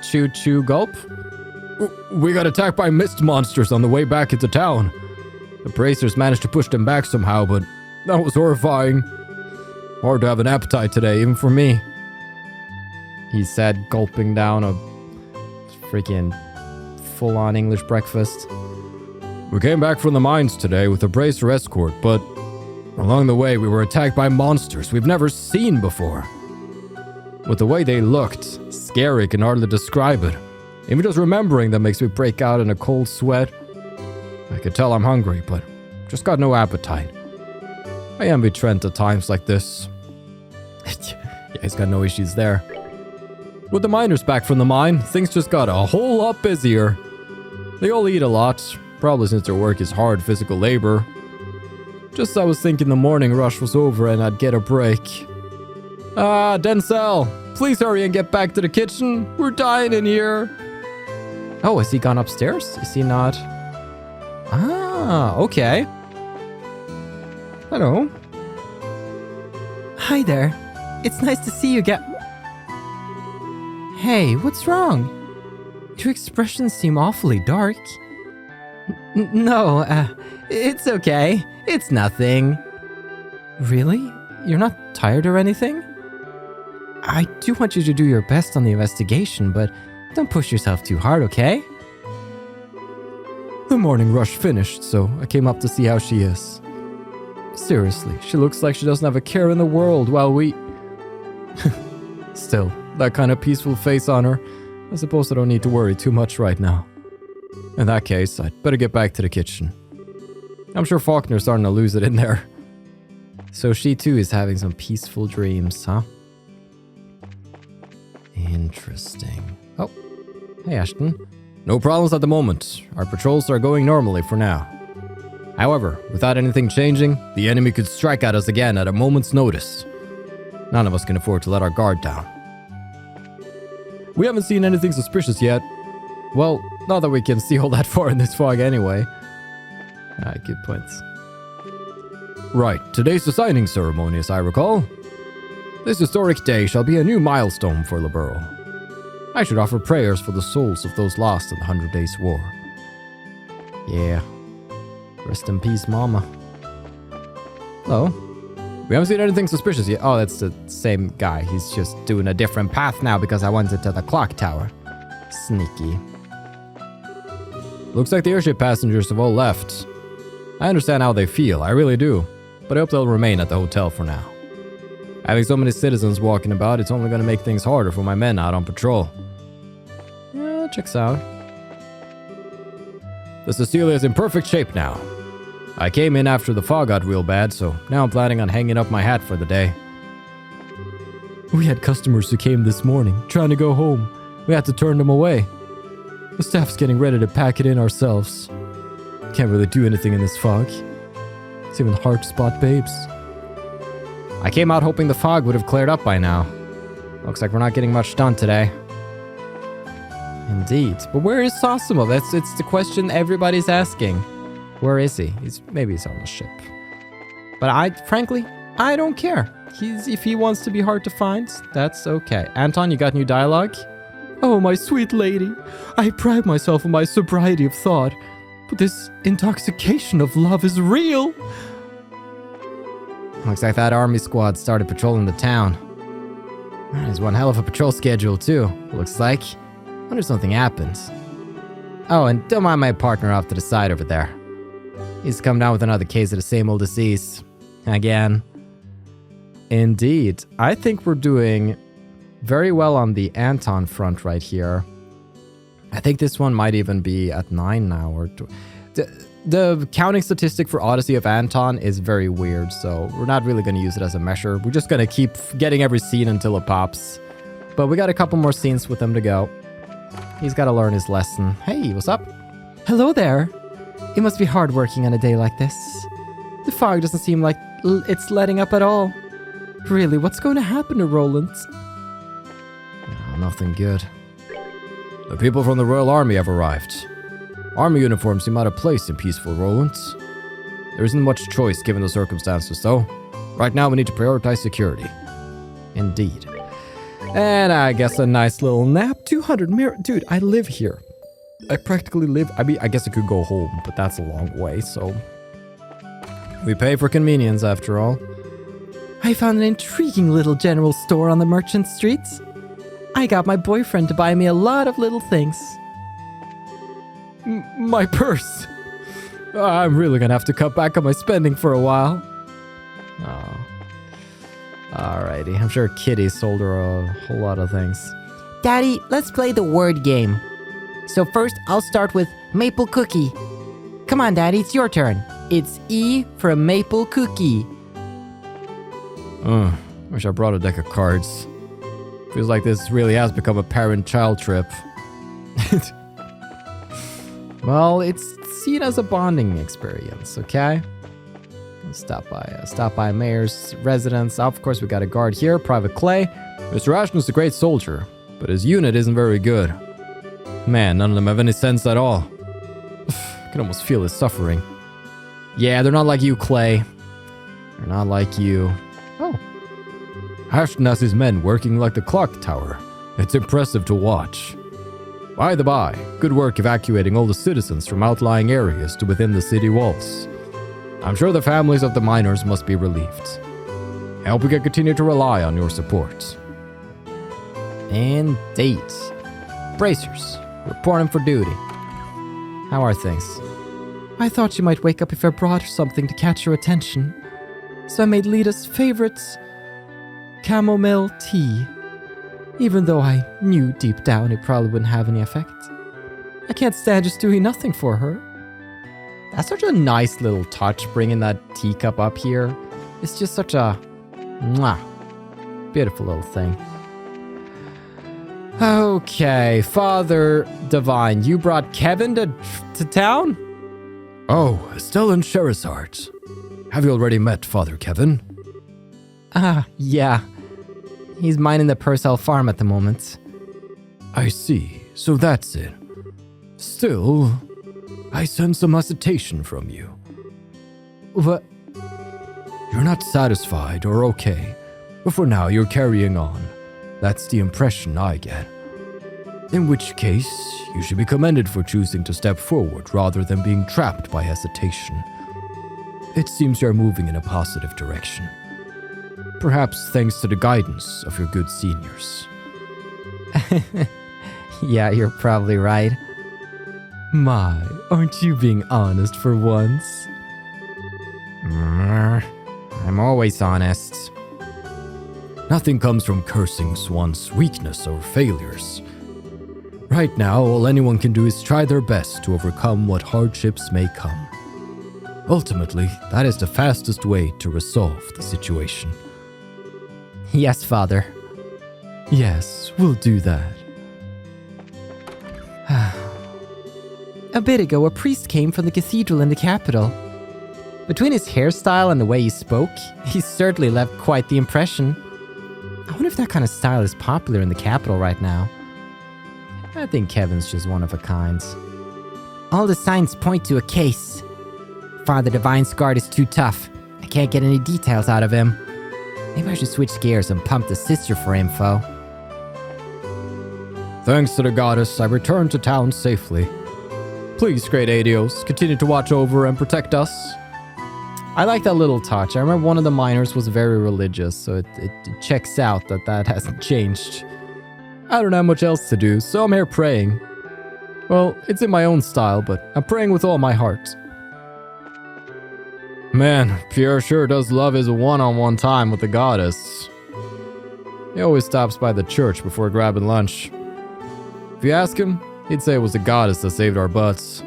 Chew, chew, gulp. We got attacked by mist monsters on the way back into town. The bracers managed to push them back somehow, but that was horrifying. Hard to have an appetite today, even for me. He said, gulping down a freaking full-on English breakfast. We came back from the mines today with a bracer escort, but along the way we were attacked by monsters we've never seen before. With the way they looked, scary can hardly describe it. Even just remembering them makes me break out in a cold sweat. I could tell I'm hungry, but just got no appetite. I envy Trent at times like this. Yeah, he's got no issues there. With the miners back from the mine, things just got a whole lot busier. They all eat a lot, probably since their work is hard physical labor. Just as I was thinking the morning rush was over and I'd get a break. Denzel, please hurry and get back to the kitchen. We're dying in here. Oh, has he gone upstairs? Is he not? Ah, okay. Hello. Hi there. It's nice to see you again. Hey, what's wrong? Your expressions seem awfully dark. No, it's okay. It's nothing. Really? You're not tired or anything? I do want you to do your best on the investigation, but don't push yourself too hard, okay? The morning rush finished, so I came up to see how she is. Seriously, she looks like she doesn't have a care in the world while we... Still, that kind of peaceful face on her, I suppose I don't need to worry too much right now. In that case, I'd better get back to the kitchen. I'm sure Faulkner's starting to lose it in there. So she too is having some peaceful dreams, huh? Interesting. Oh, hey Ashton. No problems at the moment. Our patrols are going normally for now. However, without anything changing, the enemy could strike at us again at a moment's notice. None of us can afford to let our guard down. We haven't seen anything suspicious yet. Well, not that we can see all that far in this fog anyway. Good points. Right, today's the signing ceremony, as I recall. This historic day shall be a new milestone for Liberl. I should offer prayers for the souls of those lost in the 100 Days War. Yeah. Rest in peace, mama. Hello. We haven't seen anything suspicious yet. Oh, that's the same guy. He's just doing a different path now because I wanted to the clock tower. Sneaky. Looks like the airship passengers have all left. I understand how they feel, I really do. But I hope they'll remain at the hotel for now. Having so many citizens walking about, it's only going to make things harder for my men out on patrol. Yeah, checks out. The Cecilia is in perfect shape now. I came in after the fog got real bad, so now I'm planning on hanging up my hat for the day. We had customers who came this morning, trying to go home. We had to turn them away. The staff's getting ready to pack it in ourselves. Can't really do anything in this fog. It's even hard to spot babes. I came out hoping the fog would have cleared up by now. Looks like we're not getting much done today. Indeed. But where is Sasimo? It's the question everybody's asking. Where is he? Maybe he's on the ship. But frankly, I don't care. If he wants to be hard to find, that's okay. Anton, you got new dialogue? Oh, my sweet lady. I pride myself on my sobriety of thought. But this intoxication of love is real. Looks like that army squad started patrolling the town. There's one hell of a patrol schedule, too. Looks like. Wonder something happens. Oh, and don't mind my partner off to the side over there. He's come down with another case of the same old disease. Again. Indeed. I think we're doing very well on the Anton front right here. I think this one might even be at 9 now. Or the counting statistic for Odyssey of Anton is very weird, so we're not really going to use it as a measure. We're just going to keep getting every scene until it pops. But we got a couple more scenes with him to go. He's got to learn his lesson. Hey, what's up? Hello there. It must be hard working on a day like this. The fog doesn't seem like it's letting up at all. Really, what's going to happen to Rolent? Oh, nothing good. The people from the Royal Army have arrived. Army uniforms seem out of place in peaceful Rolent. There isn't much choice given the circumstances, though. Right now we need to prioritize security. Indeed. And I guess a nice little nap. 200 mirror. Dude, I live here. I practically live. I mean, I guess I could go home, but that's a long way, so. We pay for convenience, after all. I found an intriguing little general store on the merchant streets. I got my boyfriend to buy me a lot of little things. My purse. I'm really gonna have to cut back on my spending for a while. Oh. Alrighty, I'm sure Kitty sold her a whole lot of things. Daddy, let's play the word game. So first, I'll start with maple cookie. Come on, Daddy, it's your turn. It's E for maple cookie. Wish I brought a deck of cards. Feels like this really has become a parent-child trip. Well, it's seen as a bonding experience, okay? Stop by Mayor's residence. Of course, we got a guard here, Private Clay. Mr. Ashton's a great soldier, but his unit isn't very good. Man, none of them have any sense at all. I can almost feel his suffering. Yeah, they're not like you, Clay. They're not like you. Oh. Ashton has his men working like the clock tower. It's impressive to watch. By the by, good work evacuating all the citizens from outlying areas to within the city walls. I'm sure the families of the miners must be relieved. I hope we can continue to rely on your support. Indeed. Bracers, reporting for duty. How are things? I thought you might wake up if I brought something to catch your attention. So I made Lita's favorite chamomile tea. Even though I knew deep down it probably wouldn't have any effect. I can't stand just doing nothing for her. That's such a nice little touch, bringing that teacup up here. It's just such a beautiful little thing. Okay, Father Divine, you brought Kevin to town? Oh, Stellan Sherazard. Have you already met Father Kevin? Yeah. He's minding the Perzel Farm at the moment. I see. So that's it. Still, I sense some hesitation from you. What? You're not satisfied or okay, but for now you're carrying on. That's the impression I get. In which case, you should be commended for choosing to step forward rather than being trapped by hesitation. It seems you're moving in a positive direction. Perhaps thanks to the guidance of your good seniors. Yeah, you're probably right. My, aren't you being honest for once? I'm always honest. Nothing comes from cursing one's weakness or failures. Right now, all anyone can do is try their best to overcome what hardships may come. Ultimately, that is the fastest way to resolve the situation. Yes, Father. Yes, we'll do that. A bit ago, a priest came from the cathedral in the capital. Between his hairstyle and the way he spoke, he certainly left quite the impression. I wonder if that kind of style is popular in the capital right now. I think Kevin's just one of a kind. All the signs point to a case. Father Divine's guard is too tough. I can't get any details out of him. Maybe I should switch gears and pump the sister for info. Thanks to the goddess, I returned to town safely. Please, great Adios, continue to watch over and protect us. I like that little touch. I remember one of the miners was very religious, so it checks out that hasn't changed. I don't have much else to do, so I'm here praying. Well, it's in my own style, but I'm praying with all my heart. Man, Pierre sure does love his one-on-one time with the goddess. He always stops by the church before grabbing lunch. If you ask him, he'd say it was the goddess that saved our butts.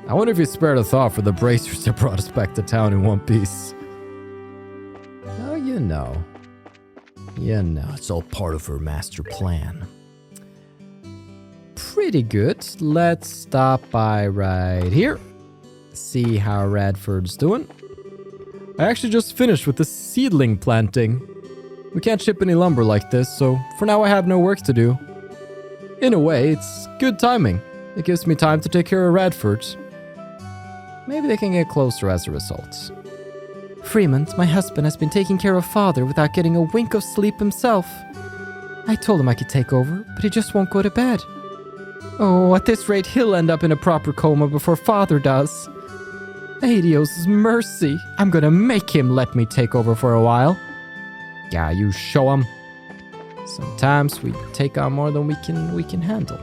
I wonder if he spared a thought for the bracers that brought us back to town in one piece. Oh, you know. It's all part of her master plan. Pretty good. Let's stop by right here. See how Radford's doing. I actually just finished with the seedling planting. We can't ship any lumber like this, so for now I have no work to do. In a way, it's good timing. It gives me time to take care of Radford. Maybe they can get closer as a result. Freeman, my husband, has been taking care of Father without getting a wink of sleep himself. I told him I could take over, but he just won't go to bed. Oh, at this rate, he'll end up in a proper coma before Father does. Adios' mercy. I'm gonna make him let me take over for a while. Yeah, you show him. Sometimes we take on more than we can handle.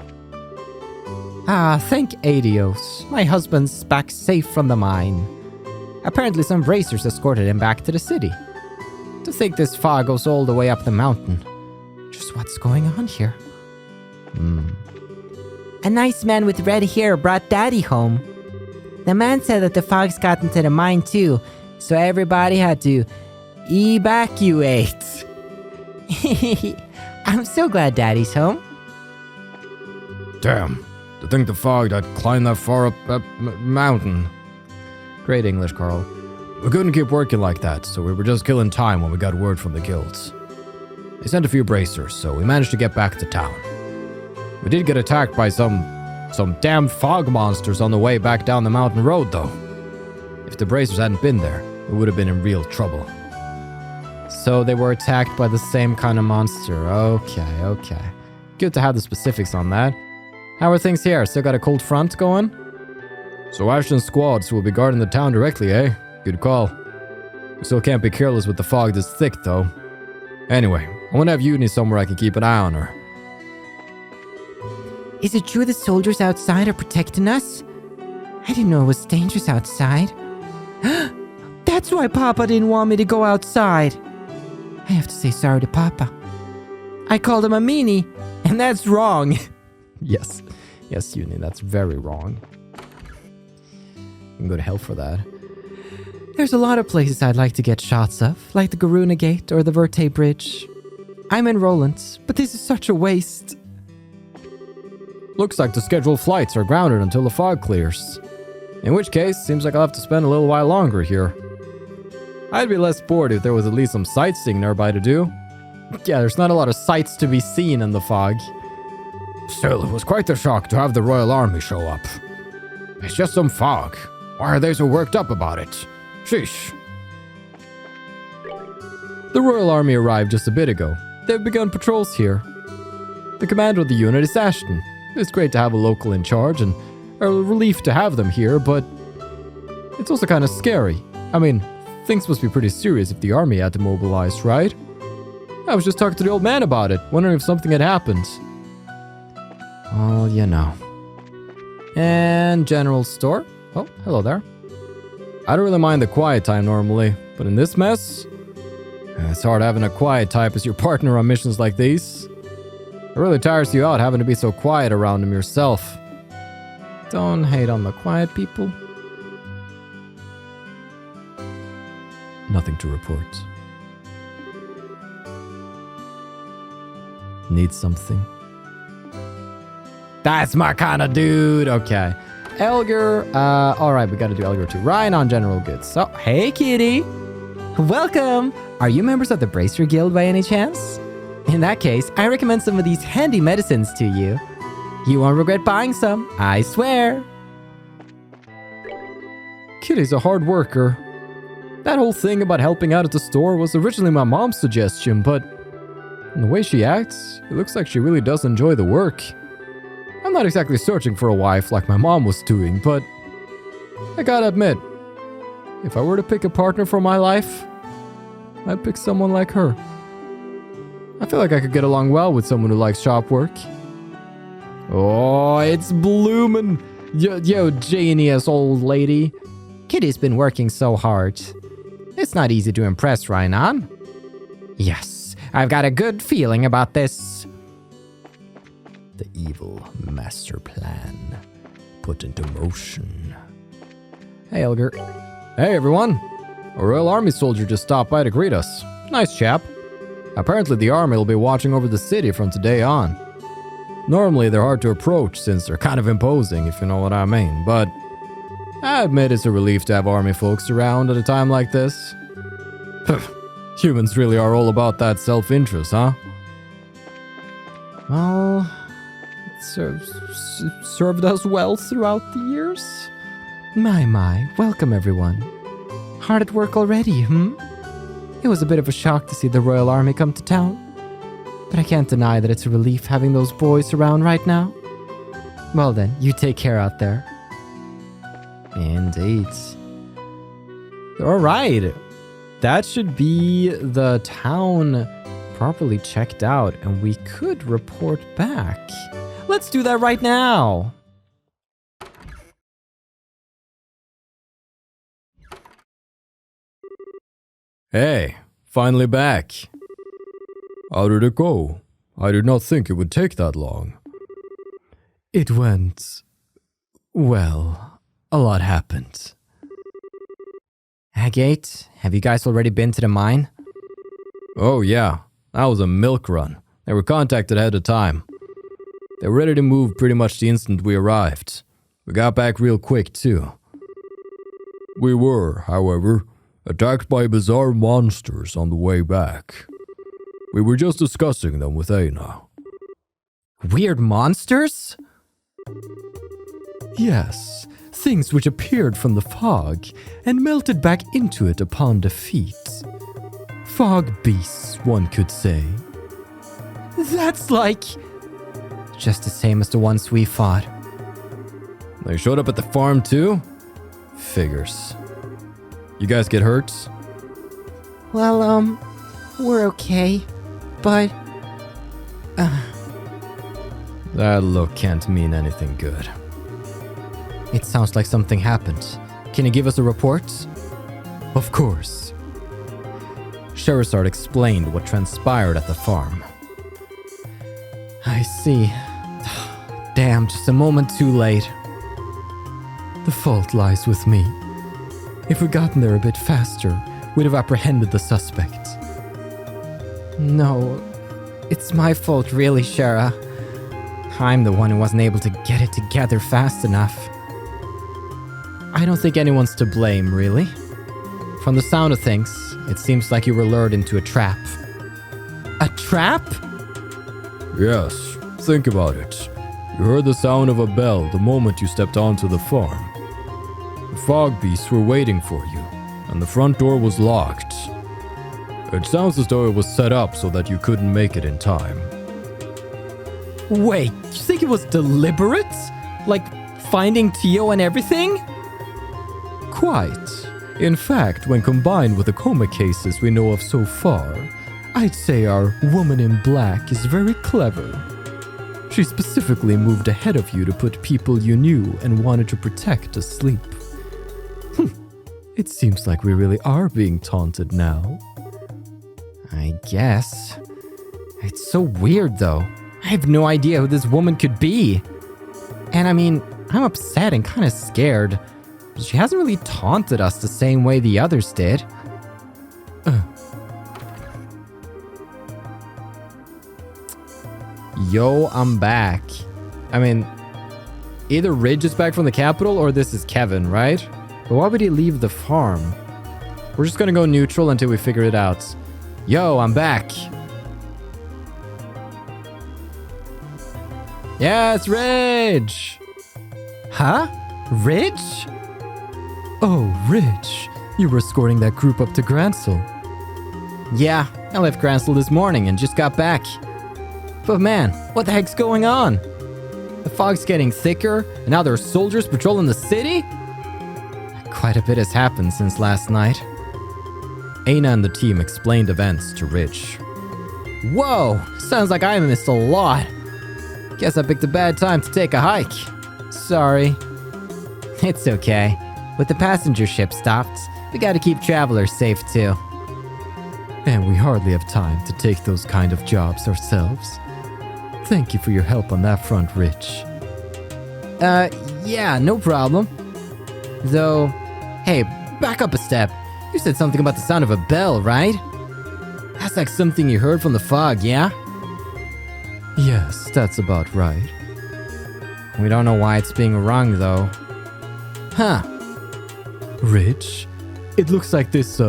Thank Adios. My husband's back safe from the mine. Apparently some bracers escorted him back to the city. To think this fog goes all the way up the mountain. Just what's going on here? A nice man with red hair brought Daddy home. The man said that the fog's got into the mine too, so everybody had to evacuate. I'm so glad Daddy's home. Damn, to think the fog that climbed that far up that mountain. Great English, Carl. We couldn't keep working like that, so we were just killing time when we got word from the guilds. They sent a few bracers, so we managed to get back to town. We did get attacked by some damn fog monsters on the way back down the mountain road, though. If the bracers hadn't been there, we would have been in real trouble. So they were attacked by the same kind of monster. Okay. Good to have the specifics on that. How are things here? Still got a cold front going? So Ashton's squads will be guarding the town directly, eh? Good call. We still can't be careless with the fog this thick, though. Anyway, I want to have Uni somewhere I can keep an eye on her. Is it true the soldiers outside are protecting us? I didn't know it was dangerous outside. That's why Papa didn't want me to go outside. I have to say sorry to Papa. I called him a meanie, and that's wrong. Yes, Uni, that's very wrong. You can go to hell for that. There's a lot of places I'd like to get shots of, like the Garuna Gate or the Verte Bridge. I'm in Rolent, but this is such a waste. Looks like the scheduled flights are grounded until the fog clears. In which case, seems like I'll have to spend a little while longer here. I'd be less bored if there was at least some sightseeing nearby to do. Yeah, there's not a lot of sights to be seen in the fog. Still, it was quite the shock to have the Royal Army show up. It's just some fog. Why are they so worked up about it? Sheesh. The Royal Army arrived just a bit ago. They've begun patrols here. The commander of the unit is Ashton. It's great to have a local in charge and a relief to have them here, but it's also kind of scary. I mean, things must be pretty serious if the army had to mobilize, right? I was just talking to the old man about it, wondering if something had happened. Well, you know. And general store. Oh, hello there. I don't really mind the quiet time normally, but in this mess, it's hard having a quiet type as your partner on missions like these. It really tires you out having to be so quiet around him yourself. Don't hate on the quiet people. Nothing to report. Need something? That's my kind of dude. Okay. Elgar. Alright, we gotta do Elgar too. Ryan on general goods. So, hey, kitty. Welcome! Are you members of the Bracer Guild by any chance? In that case, I recommend some of these handy medicines to you. You won't regret buying some, I swear. Kitty's a hard worker. That whole thing about helping out at the store was originally my mom's suggestion, but in the way she acts, it looks like she really does enjoy the work. I'm not exactly searching for a wife like my mom was doing, but I gotta admit, if I were to pick a partner for my life, I'd pick someone like her. I feel like I could get along well with someone who likes shop work. Oh, it's bloomin'. Yo, genius old lady. Kitty's been working so hard. It's not easy to impress, Rhinon. Yes, I've got a good feeling about this. The evil master plan put into motion. Hey, Elgar. Hey, everyone. A Royal Army soldier just stopped by to greet us. Nice chap. Apparently the army will be watching over the city from today on. Normally they're hard to approach since they're kind of imposing, if you know what I mean, but I admit it's a relief to have army folks around at a time like this. Humans really are all about that self-interest, huh? Well, it's served us well throughout the years. My, welcome everyone. Hard at work already, It was a bit of a shock to see the Royal Army come to town. But I can't deny that it's a relief having those boys around right now. Well then, you take care out there. Indeed. Alright. That should be the town properly checked out, and we could report back. Let's do that right now. Hey, finally back. How did it go? I did not think it would take that long. It went... well, a lot happened. Agate, have you guys already been to the mine? Oh yeah, that was a milk run. They were contacted ahead of time. They were ready to move pretty much the instant we arrived. We got back real quick too. We were, however, attacked by bizarre monsters on the way back. We were just discussing them with Aina. Weird monsters? Yes, things which appeared from the fog and melted back into it upon defeat. Fog beasts, one could say. That's like... just the same as the ones we fought. They showed up at the farm too? Figures. You guys get hurt? Well, we're okay, but... That look can't mean anything good. It sounds like something happened. Can you give us a report? Of course. Sherazard explained what transpired at the farm. I see. Damn, just a moment too late. The fault lies with me. If we'd gotten there a bit faster, we'd have apprehended the suspect. No, it's my fault really, Shara. I'm the one who wasn't able to get it together fast enough. I don't think anyone's to blame, really. From the sound of things, it seems like you were lured into a trap. A trap? Yes, think about it. You heard the sound of a bell the moment you stepped onto the farm. The fog beasts were waiting for you, and the front door was locked. It sounds as though it was set up so that you couldn't make it in time. Wait, you think it was deliberate? Like finding Tio and everything? Quite. In fact, when combined with the coma cases we know of so far, I'd say our woman in black is very clever. She specifically moved ahead of you to put people you knew and wanted to protect asleep. It seems like we really are being taunted now. I guess. It's so weird though. I have no idea who this woman could be. And I mean, I'm upset and kind of scared. She hasn't really taunted us the same way the others did. Yo, I'm back. I mean, either Ridge is back from the capital or this is Kevin, right? But why would he leave the farm? We're just gonna go neutral until we figure it out. Yo, I'm back. Yeah, it's Ridge. Huh? Ridge? Oh, Ridge, you were escorting that group up to Gransel. Yeah, I left Gransel this morning and just got back. But man, what the heck's going on? The fog's getting thicker, and now there are soldiers patrolling the city? Quite a bit has happened since last night. Aina and the team explained events to Ridge. Whoa, sounds like I missed a lot. Guess I picked a bad time to take a hike. Sorry. It's okay. With the passenger ship stopped, we gotta keep travelers safe too. And we hardly have time to take those kind of jobs ourselves. Thank you for your help on that front, Ridge. Yeah, no problem. Though, hey, back up a step. You said something about the sound of a bell, right? That's like something you heard from the fog, yeah? Yes, that's about right. We don't know why it's being rung, though. Huh. Ridge, it looks like this,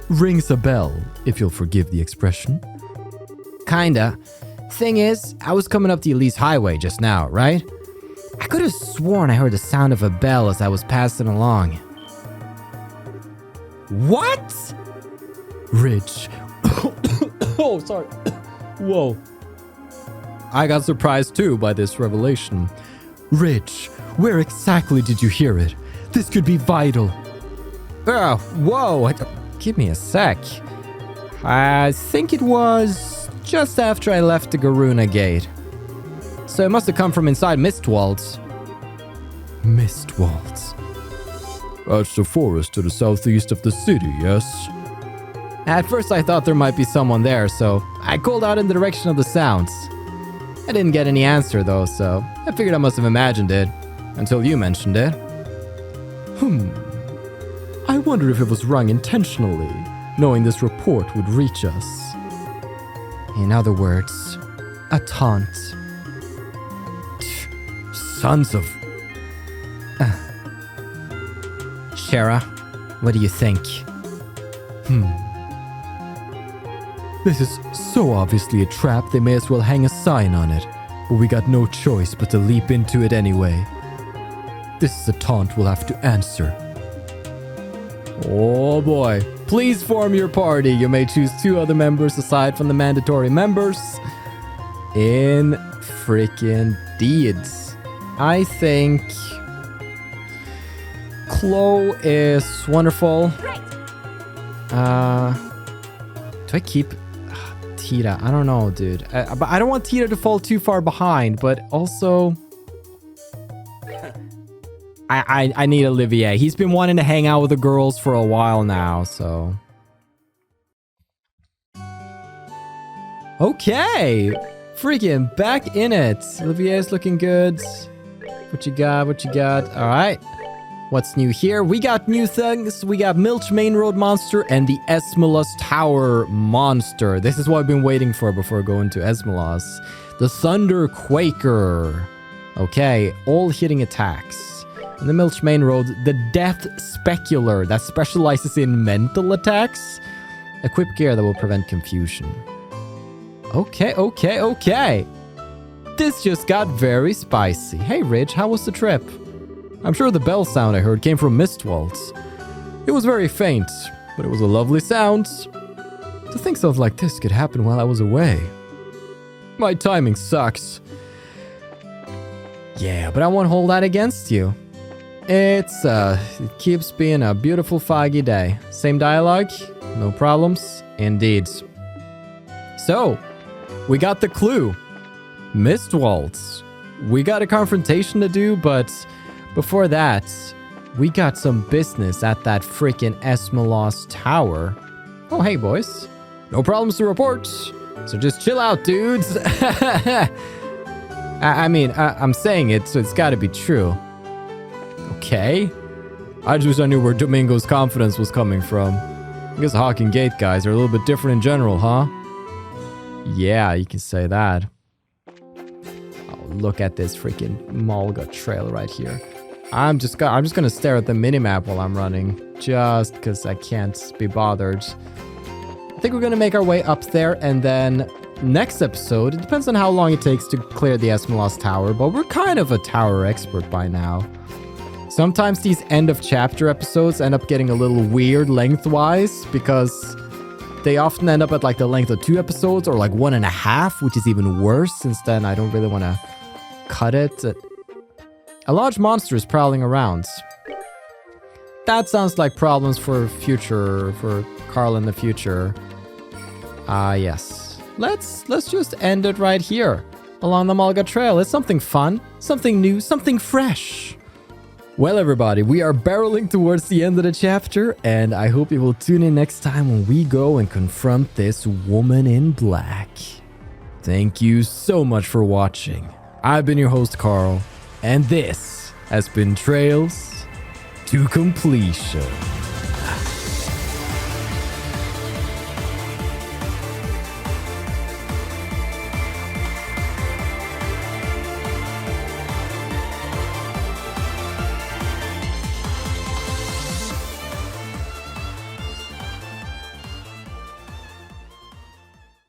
rings a bell, if you'll forgive the expression. Kinda. Thing is, I was coming up the Elise Highway just now, right? I could have sworn I heard the sound of a bell as I was passing along. What? Ridge. Oh, sorry. Whoa. I got surprised too by this revelation. Ridge, where exactly did you hear it? This could be vital. Oh, whoa. Give me a sec. I think it was just after I left the Garuna Gate. So it must have come from inside Mistwalds. Mistwalds. That's the forest to the southeast of the city, yes? At first I thought there might be someone there, so I called out in the direction of the sounds. I didn't get any answer though, so I figured I must have imagined it. Until you mentioned it. I wonder if it was rung intentionally, knowing this report would reach us. In other words, a taunt. Sons of... Shara, what do you think? This is so obviously a trap they may as well hang a sign on it, but we got no choice but to leap into it anyway. This is a taunt we'll have to answer. Oh boy. Please form your party. You may choose 2 other members aside from the mandatory members. In freaking deeds. I think Chloe is wonderful. Do I keep Tita? I don't know, dude. But I don't want Tita to fall too far behind, but also I need Olivier. He's been wanting to hang out with the girls for a while now, so. Okay. Freaking back in it. Olivier's looking good. What you got? What you got? All right. What's new here? We got new things. We got Milch Main Road Monster and the Esmelas Tower Monster. This is what I've been waiting for before going to Esmelas. The Thunder Quaker. Okay, all hitting attacks. In the Milch Main Road, the Death Specular that specializes in mental attacks. Equip gear that will prevent confusion. Okay. This just got very spicy. Hey, Ridge, how was the trip? I'm sure the bell sound I heard came from Mistwaltz. It was very faint, but it was a lovely sound. To think something like this could happen while I was away. My timing sucks. Yeah, but I won't hold that against you. It keeps being a beautiful foggy day. Same dialogue? No problems? Indeed. So, we got the clue. Mistwaltz. We got a confrontation to do, but before that, we got some business at that freaking Esmelas tower. Oh, hey, boys. No problems to report. So just chill out, dudes. I mean, I'm saying it, so it's gotta be true. Okay. I just wish I knew where Domingo's confidence was coming from. I guess the Hawking Gate guys are a little bit different in general, huh? Yeah, you can say that. Oh, look at this freaking Malga trail right here. I'm just gonna stare at the minimap while I'm running, just because I can't be bothered. I think we're gonna make our way up there, and then next episode, it depends on how long it takes to clear the Esmelas tower, but we're kind of a tower expert by now. Sometimes these end of chapter episodes end up getting a little weird lengthwise, because they often end up at like the length of 2 episodes or like 1.5, which is even worse, since then I don't really want to cut it. A large monster is prowling around. That sounds like problems for Carl in the future. Yes. Let's just end it right here along the Malga Trail. It's something fun, something new, something fresh. Well, everybody, we are barreling towards the end of the chapter, and I hope you will tune in next time when we go and confront this woman in black. Thank you so much for watching. I've been your host, Carl, and this has been Trails to Completion.